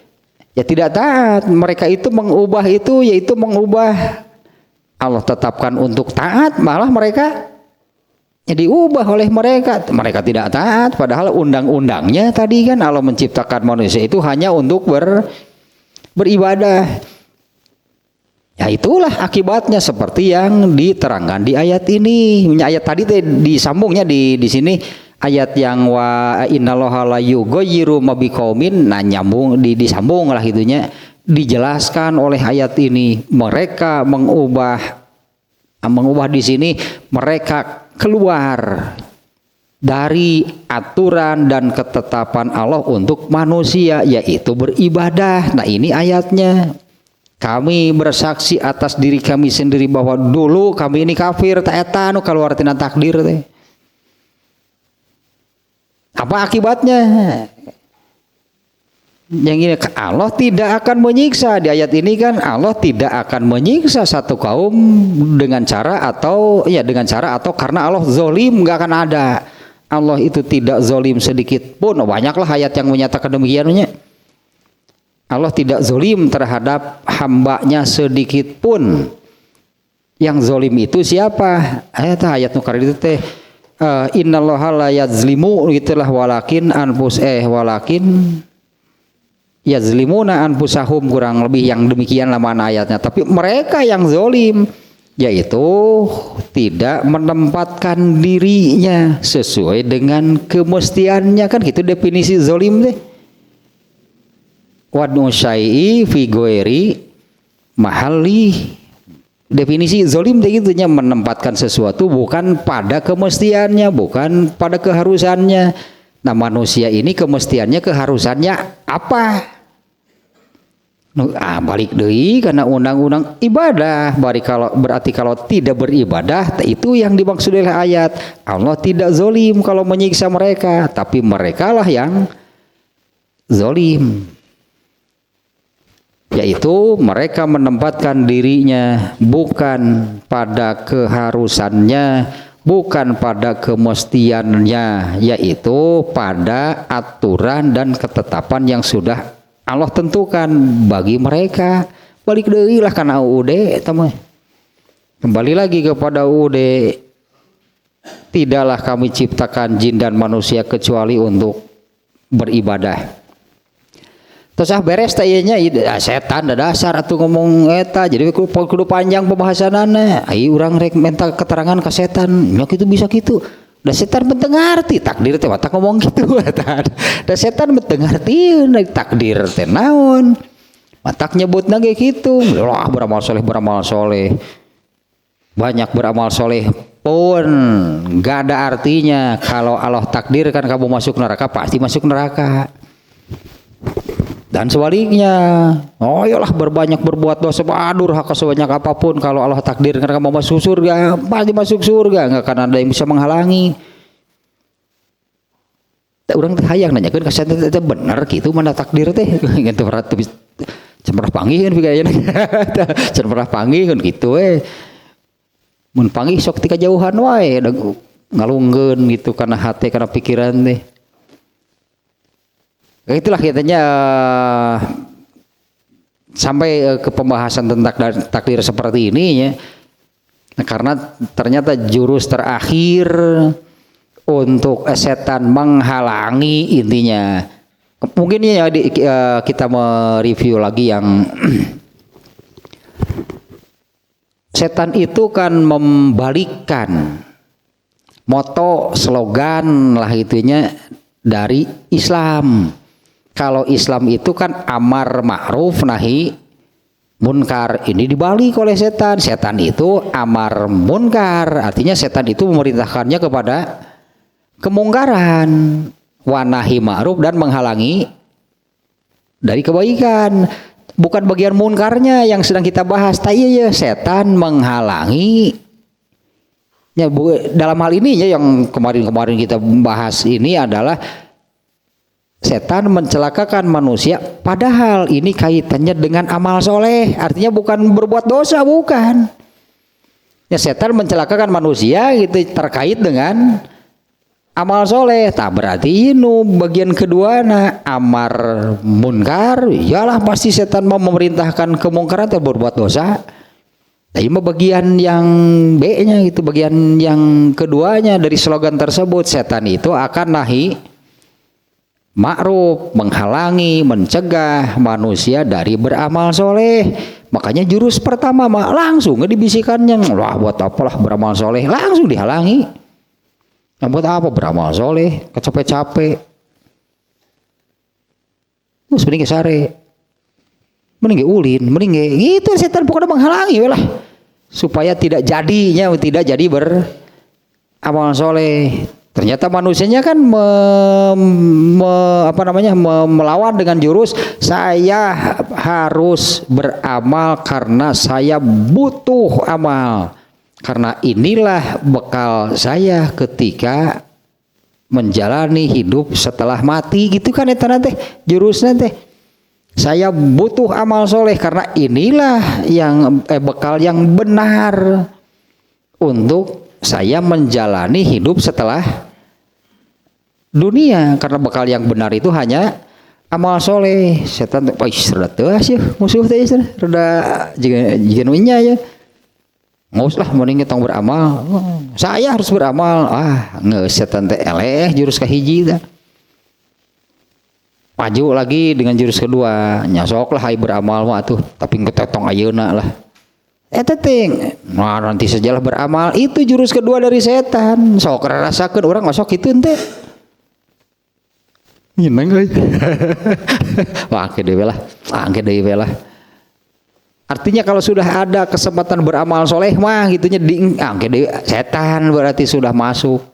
ya tidak taat. Mereka itu mengubah itu, yaitu mengubah Allah tetapkan untuk taat, malah mereka ya diubah oleh mereka. Mereka tidak taat, padahal undang-undangnya tadi kan Allah menciptakan manusia itu hanya untuk beribadah. Ya itulah akibatnya seperti yang diterangkan di ayat ini. Ayat tadi disambungnya di sini. Ayat yang wa innallaha la yughayyiru ma biqaumin, nah nyambung disambung lah itunya, dijelaskan oleh ayat ini. Mereka mengubah di sini, mereka keluar dari aturan dan ketetapan Allah untuk manusia, yaitu beribadah. Nah, ini ayatnya. Kami bersaksi atas diri kami sendiri bahwa dulu kami ini kafir, tak eta nu kaluar tina takdir teh. Apa akibatnya? Yang ini Allah tidak akan menyiksa. Di ayat ini kan Allah tidak akan menyiksa satu kaum dengan cara atau karena Allah zolim, nggak akan ada. Allah itu tidak zolim sedikit pun. Banyaklah ayat yang menyatakan demikiannya. Allah tidak zolim terhadap hambanya sedikit pun. Yang zolim itu siapa? Ayat nukar itu teh innallaha la yazlimu gitulah walakin yazlimuna anfusahum, kurang lebih yang demikianlah mana ayatnya. Tapi mereka yang zolim, yaitu tidak menempatkan dirinya sesuai dengan kemestiannya, kan gitu definisi zolim deh. Wadnu syai'i fi ghairi mahalli, definisi zolim deh gitunya, menempatkan sesuatu bukan pada kemestiannya, bukan pada keharusannya. Nah manusia ini kemestiannya, keharusannya apa? Balik deui karena undang-undang ibadah. Berarti kalau tidak beribadah, itu yang dimaksud oleh ayat. Allah tidak zolim kalau menyiksa mereka, tapi mereka lah yang zolim, yaitu mereka menempatkan dirinya bukan pada keharusannya, bukan pada kemestiannya, yaitu pada aturan dan ketetapan yang sudah Allah tentukan bagi mereka. Balik deui lah kana UUD teman. Kembali lagi kepada UUD. Tidaklah kami ciptakan jin dan manusia kecuali untuk beribadah. Terus beres tayanya setan da dasar atuh ngomong eta, jadi kudu panjang pembahasanana. Ai urang rek minta keterangan ka setan, nya kitu bisa kitu. Da setan benteng ngarti takdir teh watak ngomong gitu eta. Da setan benteng ngartieun takdir teh naon. Watak nyebutna ge kitu. Lah beramal soleh. Banyak beramal soleh pun gak ada artinya kalau Allah takdirkan kamu masuk neraka, pasti masuk neraka. Dan sebaliknya, oh iyalah berbanyak berbuat dosa, durhaka sebanyak apapun, kalau Allah takdirkan kamu masuk surga, pasti masuk surga, nggak akan ada yang bisa menghalangi. Orang teh hayang nanyakeun ka setan teh bener gitu mana takdir teh, gitu berat cenah panggih kan bigayana. Cenah panggih kan gitu mun panggih sok ti kajauhan wae ngalunggeun gitu karena hati karena pikiran teh. Itulah katanya sampai ke pembahasan tentang takdir seperti ini ya. Nah, karena ternyata jurus terakhir untuk setan menghalangi intinya. Mungkin ya kita mereview lagi yang setan itu kan membalikkan moto slogan lah itunya dari Islam. Kalau Islam itu kan amar ma'ruf nahi munkar, ini dibalik oleh setan. Setan itu amar munkar, artinya setan itu memerintahkannya kepada kemungkaran, wa nahi ma'ruf dan menghalangi dari kebaikan. Bukan bagian munkarnya yang sedang kita bahas. Iya setan menghalangi. Ya, dalam hal ini ya yang kemarin kita bahas ini adalah setan mencelakakan manusia, padahal ini kaitannya dengan amal soleh, artinya bukan berbuat dosa, bukan. Ya setan mencelakakan manusia gitu terkait dengan amal soleh. Tak berarti ini bagian kedua amar munkar, iyalah pasti setan mau memerintahkan kemungkaran atau berbuat dosa. Tapi bagian yang B-nya itu, bagian yang keduanya dari slogan tersebut, setan itu akan nahi ma'ruf, menghalangi, mencegah manusia dari beramal soleh. Makanya jurus pertama langsung dibisikannya, wah buat apalah beramal soleh, langsung dihalangi. Buat apa beramal soleh, capek-capek. Terus mending sare, mending ulin, mending gitu. Setan pokoknya menghalangi lah supaya tidak jadi beramal soleh. Ternyata manusianya kan melawan dengan jurus saya harus beramal karena saya butuh amal. Karena inilah bekal saya ketika menjalani hidup setelah mati, gitu kan eta teh jurusna teh. Saya butuh amal soleh karena inilah yang bekal yang benar untuk saya menjalani hidup setelah dunia. Karena bekal yang benar itu hanya amal soleh. Setan rada teuas ya musuh teh rada jiga nya ya. Nggak usah mending tong beramal. Saya harus beramal. Geus setan teh eleh jurus kahiji tah. Maju lagi dengan jurus kedua, nyasok lah beramal mah tuh, tapi ngetetong ayeuna lah. Eta ting, nah nanti sajalah beramal, itu jurus kedua dari setan. Sok rasakeun orang masuk itu ente. Nyeneng euy. Wah, angke deui lah. Artinya kalau sudah ada kesempatan beramal soleh mah gitunya angke deui setan berarti sudah masuk.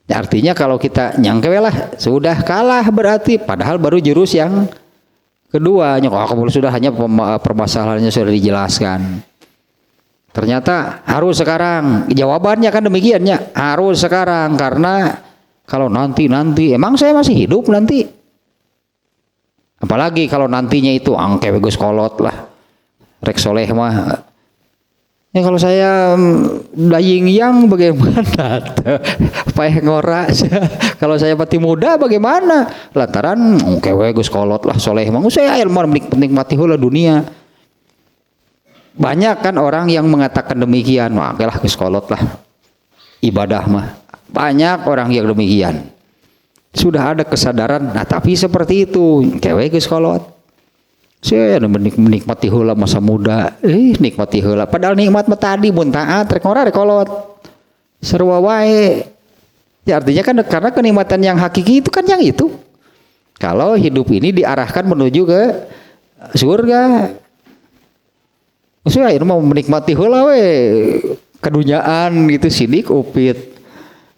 Ya, artinya kalau kita nyangkewe lah sudah kalah berarti padahal baru jurus yang kedua. Kalau sudah hanya permasalahannya sudah dijelaskan. Ternyata harus sekarang. Jawabannya kan demikiannya, harus sekarang karena kalau nanti emang saya masih hidup nanti. Apalagi kalau nantinya itu angke geus kolot lah. Rek soleh mah. Ya kalau saya daying yang bagaimana? Payah ngora. Kalau saya pati muda bagaimana? Lantaran kewe geus kolot lah soleh mah. Saya ilmu menikmati heula dunia. Banyak kan orang yang mengatakan demikian. Wah, lah geus kolot lah. Ibadah mah. Banyak orang yang demikian. Sudah ada kesadaran. Nah, tapi seperti itu, kewe geus kolot. Saya menikmati heula masa muda, nikmati heula. Padahal nikmat mah tadi mun taat rek ngora rek kolot. Sarua wae. Ya artinya kan karena kenikmatan yang hakiki itu kan yang itu. Kalau hidup ini diarahkan menuju ke surga. Saya mau menikmati heula we kadunyaan gitu sidik upit.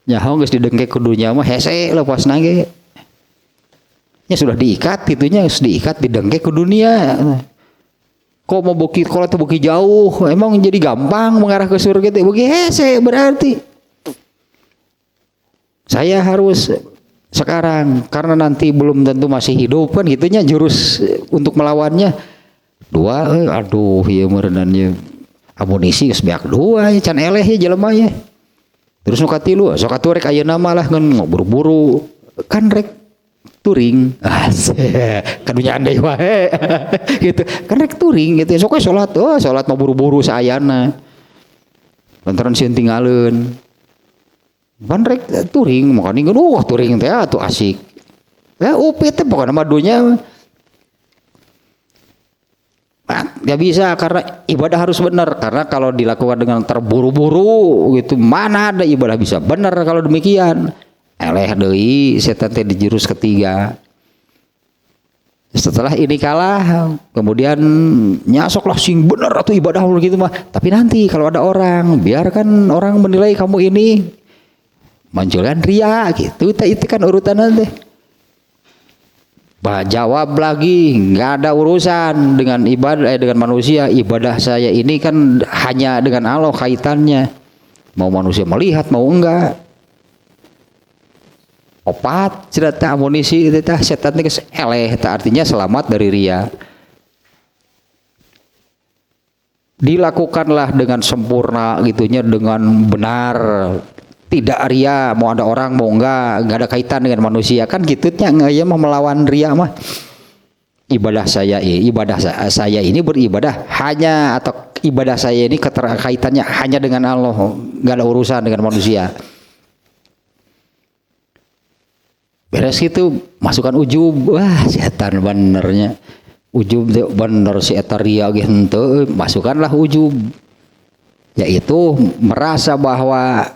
Nyaho geus didengke ku dunya mah hese lepas nage. Ya sudah diikat itunya, diikat didengke ke dunia. Kok mau bukit kalau itu bukit jauh, emang jadi gampang mengarah ke surga itu bukit hese berarti. Saya harus sekarang karena nanti belum tentu masih hidup kan gitunya jurus untuk melawannya. Dua, aduh ya merenannya amunisi geus beak dua can eleh ya jelema ya. Terus nu katilu, sok atuh rek ayeuna mah lah ngan buru-buru kan rek touring, kadunya andai wae, gitu. Kan rek touring gitu. Sok sholat mau buru-buru saayana. Lantaran sieun tinggalin. Kan rek touring, makanya touring teh atuh asik. Ya upit teh pokokna mah dunya. Gak bisa karena ibadah harus benar. Karena kalau dilakukan dengan terburu-buru gitu, mana ada ibadah bisa benar kalau demikian. Eleh deui setan teh di jurus ketiga. Setelah ini kalah, kemudian nyasoklah sing bener atau ibadah gitu mah. Tapi nanti kalau ada orang, biarkan orang menilai kamu ini munculkan ria gitu. Itu kan urutan teh. Jawab lagi, nggak ada urusan dengan ibadah dengan manusia. Ibadah saya ini kan hanya dengan Allah kaitannya. Mau manusia melihat mau enggak. Opat cerita amunisi itu tah setan teh eleh tah artinya selamat dari ria. Dilakukanlah dengan sempurna gitunya dengan benar. Tidak ria, mau ada orang mau enggak ada kaitan dengan manusia kan gitunya ya mau melawan ria mah. Ibadah saya ini beribadah hanya atau ibadah saya ini keterkaitannya hanya dengan Allah, enggak ada urusan dengan manusia. Beres gitu masukkan ujub, wah setan benernya ujub bener si eta ria ge henteu, masukkanlah ujub, yaitu merasa bahwa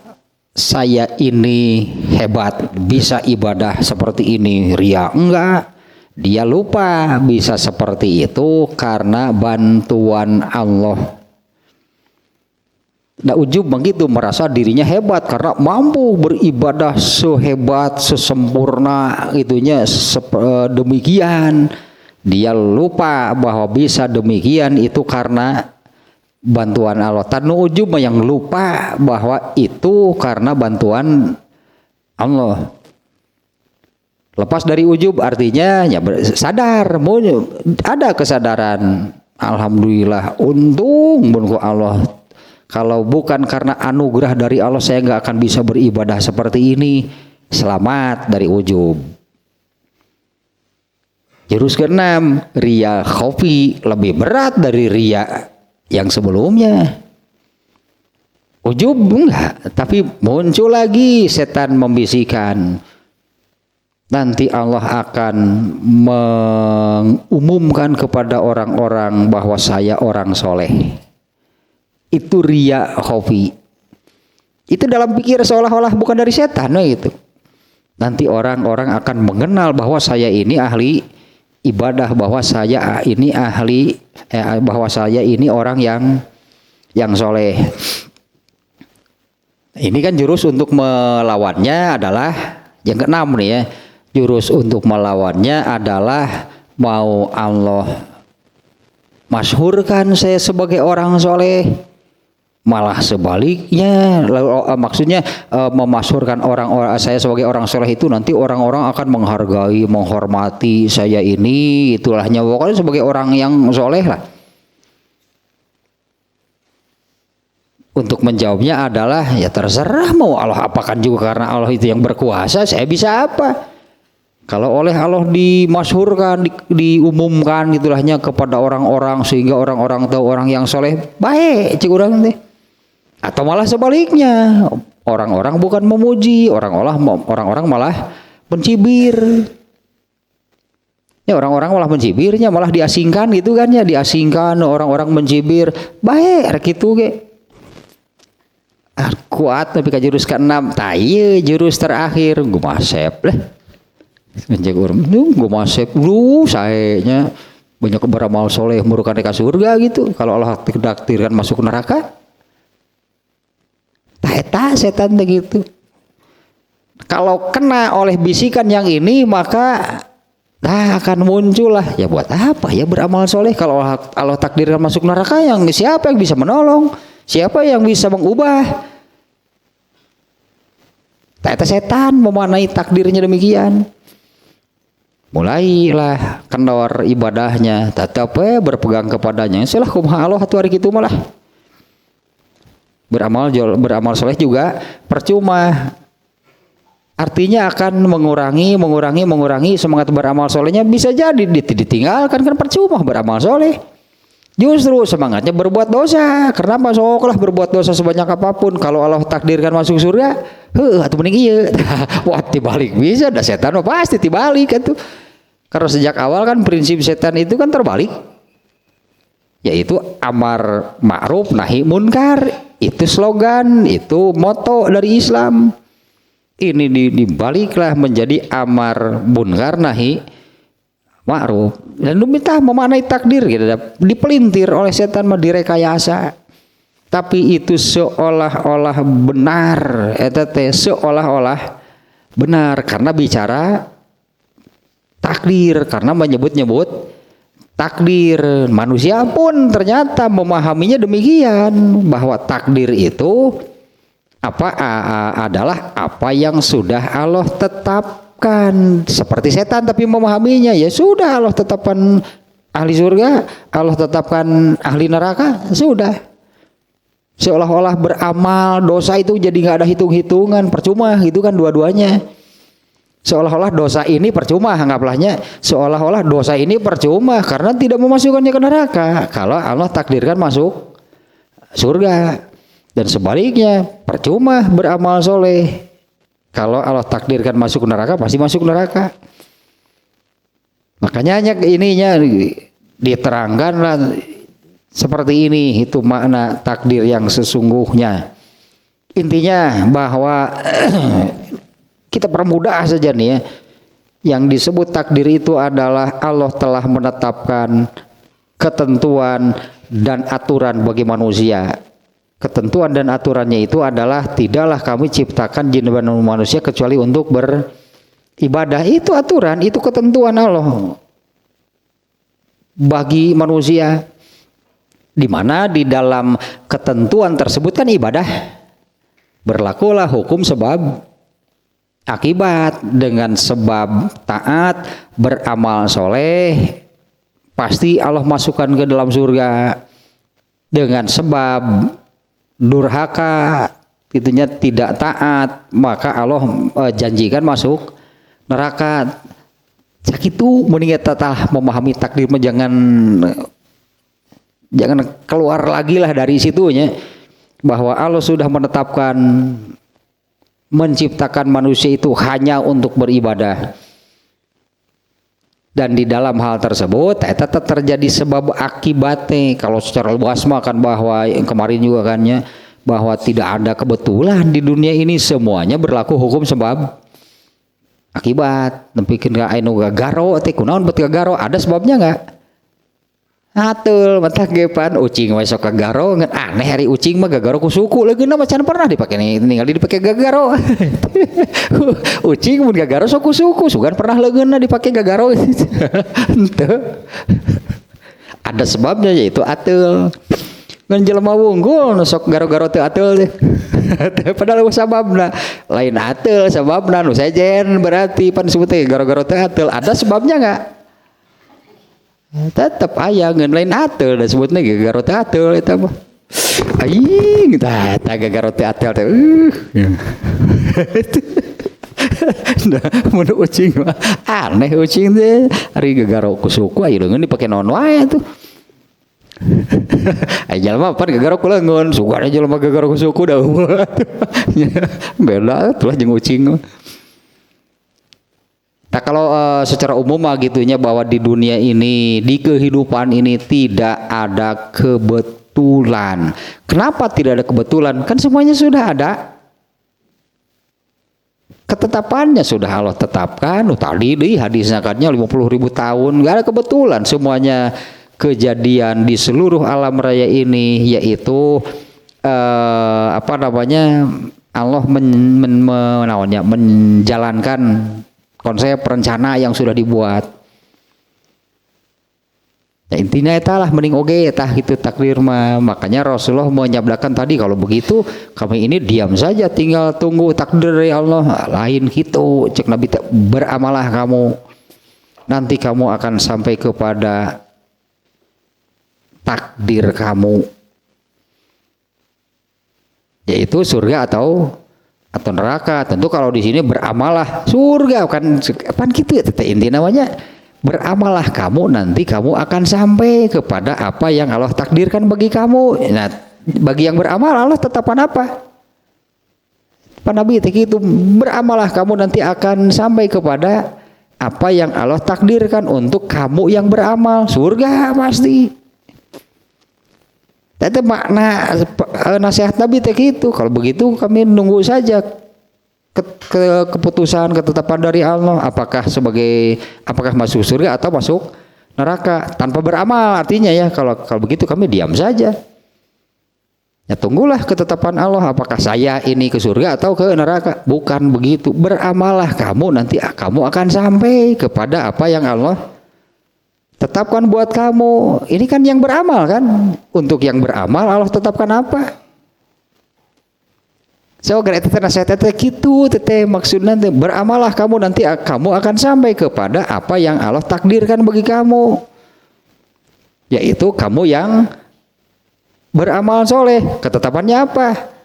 saya ini hebat bisa ibadah seperti ini. Ria enggak, dia lupa bisa seperti itu karena bantuan Allah. Nah ujub begitu merasa dirinya hebat karena mampu beribadah sehebat sesempurna itunya demikian. Dia lupa bahwa bisa demikian itu karena bantuan Allah. Tanu ujub yang lupa bahwa itu karena bantuan Allah. Lepas dari ujub artinya ya sadar, mau ada kesadaran. Alhamdulillah, untung bunku Allah. Kalau bukan karena anugerah dari Allah saya nggak akan bisa beribadah seperti ini. Selamat dari ujub. Jurus keenam, riya khofi, lebih berat dari riya yang sebelumnya. Ujub enggak, tapi muncul lagi setan membisikkan. Nanti Allah akan mengumumkan kepada orang-orang bahwa saya orang soleh. Itu riya khofi. Itu dalam pikir seolah-olah bukan dari setan gitu. Nanti orang-orang akan mengenal bahwa saya ini ahli ibadah, bahwa saya ini ahli, bahwa saya ini orang yang soleh. Ini kan jurus untuk melawannya adalah yang keenam nih ya. Jurus untuk melawannya adalah mau Allah masyhurkan saya sebagai orang soleh, malah sebaliknya. Maksudnya memasyhurkan orang-orang saya sebagai orang soleh itu nanti orang-orang akan menghargai, menghormati saya ini, itulahnya pokoknya sebagai orang yang soleh lah. Untuk menjawabnya adalah ya terserah mau Allah apakan juga, karena Allah itu yang berkuasa, saya bisa apa? Kalau oleh Allah dimasyhurkan, diumumkan itulahnya kepada orang-orang sehingga orang-orang tahu orang yang soleh baik cik urang teh. Atau malah sebaliknya, orang-orang bukan memuji, orang-orang malah mencibir. Ya orang-orang malah mencibirnya, malah diasingkan gitu kan ya, diasingkan, orang-orang mencibir baik gitu ge. Kuat tapi ka jurus ke-6 tah jurus terakhir gumasep lah. Menjag urang gumasep lu sayanya banyak beramal soleh murukan ke surga gitu. Kalau Allah takdirkan masuk neraka, tah eta setan begitu. Kalau kena oleh bisikan yang ini maka akan muncul lah, ya buat apa ya beramal soleh kalau Allah takdirkan masuk neraka, yang siapa yang bisa menolong, siapa yang bisa mengubah? Eta setan memanai takdirnya demikian. Mulailah kendor ibadahnya, tetap berpegang kepadanya. Salah kumaha Allah atuh ari kitu malah. Beramal soleh juga percuma. Artinya akan mengurangi semangat beramal solehnya, bisa jadi ditinggalkan, kan percuma beramal soleh. Justru semangatnya berbuat dosa. Kenapa soklah berbuat dosa sebanyak apapun, kalau Allah takdirkan masuk surga, atuh mending ieu. Wah, tibalik bisa, dah setan pasti tibalik atuh. Karena sejak awal kan prinsip setan itu kan terbalik. Yaitu amar ma'ruf nahi munkar. Itu slogan, itu moto dari Islam. Ini dibaliklah menjadi amar munkar nahi ma'ruf. Dan minta memaknai takdir gitu, dipelintir oleh setan, direkayasa. Tapi itu seolah-olah benar, seolah-olah benar karena bicara takdir, karena menyebut-nyebut takdir. Manusia pun ternyata memahaminya demikian, bahwa takdir itu adalah apa yang sudah Allah tetapkan. Seperti setan tapi memahaminya ya sudah, Allah tetapkan ahli surga, Allah tetapkan ahli neraka, sudah. Seolah-olah beramal dosa itu jadi nggak ada hitung-hitungan, percuma gitu kan dua-duanya. Seolah-olah dosa ini percuma, anggaplahnya seolah-olah dosa ini percuma karena tidak memasukkannya ke neraka kalau Allah takdirkan masuk surga. Dan sebaliknya percuma beramal soleh kalau Allah takdirkan masuk neraka, pasti masuk neraka. Makanya ininya diterangkanlah seperti ini, itu makna takdir yang sesungguhnya. Intinya bahwa kita permudah saja nih ya. Yang disebut takdir itu adalah Allah telah menetapkan ketentuan dan aturan bagi manusia. Ketentuan dan aturannya itu adalah tidaklah kami ciptakan jin dan manusia kecuali untuk beribadah. Itu aturan, itu ketentuan Allah bagi manusia. Di mana di dalam ketentuan tersebut kan ibadah. Berlakulah hukum sebab akibat. Dengan sebab taat beramal soleh pasti Allah masukkan ke dalam surga. Dengan sebab durhaka itunya tidak taat maka Allah janjikan masuk neraka. Sakitu mending eta tah memahami takdir mah jangan keluar lagi lah dari situnya, bahwa Allah sudah menetapkan menciptakan manusia itu hanya untuk beribadah, dan di dalam hal tersebut eta terjadi sebab akibatnya. Kalau secara luas mah kan bahwa yang kemarin juga kannya bahwa tidak ada kebetulan di dunia ini, semuanya berlaku hukum sebab akibat. Nepikeun ka anu gagaro teh kunaon bet gagaro, ada sebabnya enggak? Atul mantah gepan ucing we sok gagaro ngan aneh hari ucing mah gagaro ku suku leungeunna mah can pernah dipake ningali dipake gagaro. Ucing mun gagaro sok ku suku sugan pernah leungeunna dipake gagaro. Henteu. Ada sebabnya yaitu atul. Ngan jelema wunggul sok garo-garo teu atul teh. Padahal sababna lain atul sababna nu sejen berarti pan disebut teh garo-garo teu atul. Ada sebabnya enggak? Tetap aya ngan lain atul da sebutna garo teu atul eta mah. Aing tah garo teu atul teh. Nah, mun ucing mah aneh ucing teh ari gagaro ku suku aya leungeun dipake naon wae tuh. Aja mah pan gagaro ku leungeun, sugan aja mah gagaro ku suku dah. Beda tuh jeung ucing. Nah kalau secara umum mah gitunya bahwa di dunia ini, di kehidupan ini tidak ada kebetulan. Kenapa tidak ada kebetulan? Kan semuanya sudah ada. Ketetapannya sudah Allah tetapkan. Tadi di hadisnya katanya 50.000 tahun, nggak ada kebetulan. Semuanya kejadian di seluruh alam raya ini, yaitu Allah menjalankan konsep rencana yang sudah dibuat. Ya, intinya etalah mending oge tah gitu takdir mah. Makanya Rasulullah menyabdakan tadi kalau begitu kami ini diam saja tinggal tunggu takdir dari Allah. Lain gitu cek Nabi, beramalah kamu nanti kamu akan sampai kepada takdir kamu, yaitu surga atau neraka. Tentu kalau di sini beramalah surga kan gitu ya, inti namanya beramalah kamu nanti kamu akan sampai kepada apa yang Allah takdirkan bagi kamu. Nah, bagi yang beramal Allah tetapkan apa? Pak Nabi itu beramalah kamu nanti akan sampai kepada apa yang Allah takdirkan untuk kamu yang beramal, surga pasti. Itu makna nasihat Nabi itu. Kalau begitu kami nunggu saja keputusan ketetapan dari Allah, apakah masuk surga atau masuk neraka tanpa beramal. Artinya ya kalau begitu kami diam saja. Ya tunggulah ketetapan Allah, apakah saya ini ke surga atau ke neraka. Bukan begitu, beramalah kamu nanti kamu akan sampai kepada apa yang Allah tetapkan buat kamu. Ini kan yang beramal kan. Untuk yang beramal Allah tetapkan apa? So gara eta nasihat eta kitu teh maksudna teh beramalah kamu nanti kamu akan sampai kepada apa yang Allah takdirkan bagi kamu. Yaitu kamu yang beramal soleh. Ketetapannya apa?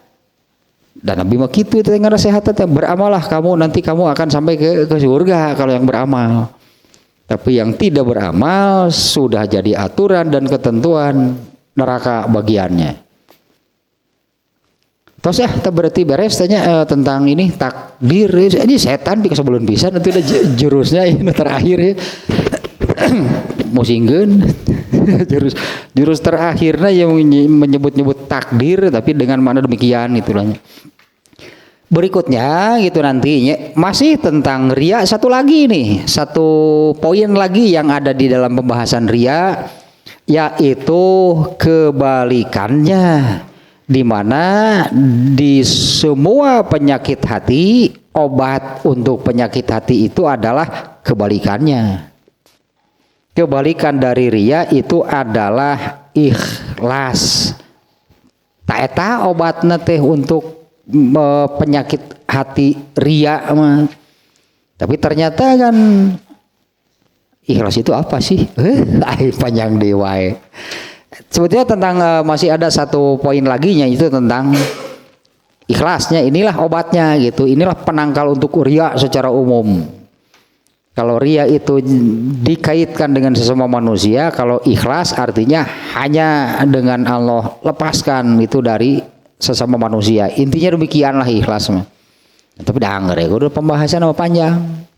Dan Nabi mah kitu teh nasihat teh beramalah kamu nanti kamu akan sampai ke surga kalau yang beramal. Tapi yang tidak beramal sudah jadi aturan dan ketentuan neraka bagiannya. Terus ya, berarti beres tanya tentang ini takdir. Ini setan bisa sebelum bisa nanti ada jurusnya ini terakhir ya. Musingkeun jurus terakhirnya yang menyebut-nyebut takdir tapi dengan mana demikian itulah. Berikutnya gitu nantinya masih tentang riya, satu lagi nih, satu poin lagi yang ada di dalam pembahasan riya, yaitu kebalikannya, di mana di semua penyakit hati obat untuk penyakit hati itu adalah kebalikannya. Kebalikan dari riya itu adalah ikhlas. Ta eta obatna teh untuk penyakit hati ria mah. Tapi ternyata kan ikhlas itu apa sih? Panjang dewa. Sebetulnya tentang masih ada satu poin laginya, itu tentang ikhlasnya. Inilah obatnya gitu. Inilah penangkal untuk ria secara umum. Kalau ria itu dikaitkan dengan sesama manusia, kalau ikhlas artinya hanya dengan Allah, lepaskan itu dari sesama manusia. Intinya demikianlah ikhlas mah. Tapi dah ya, udah pembahasan apa panjang.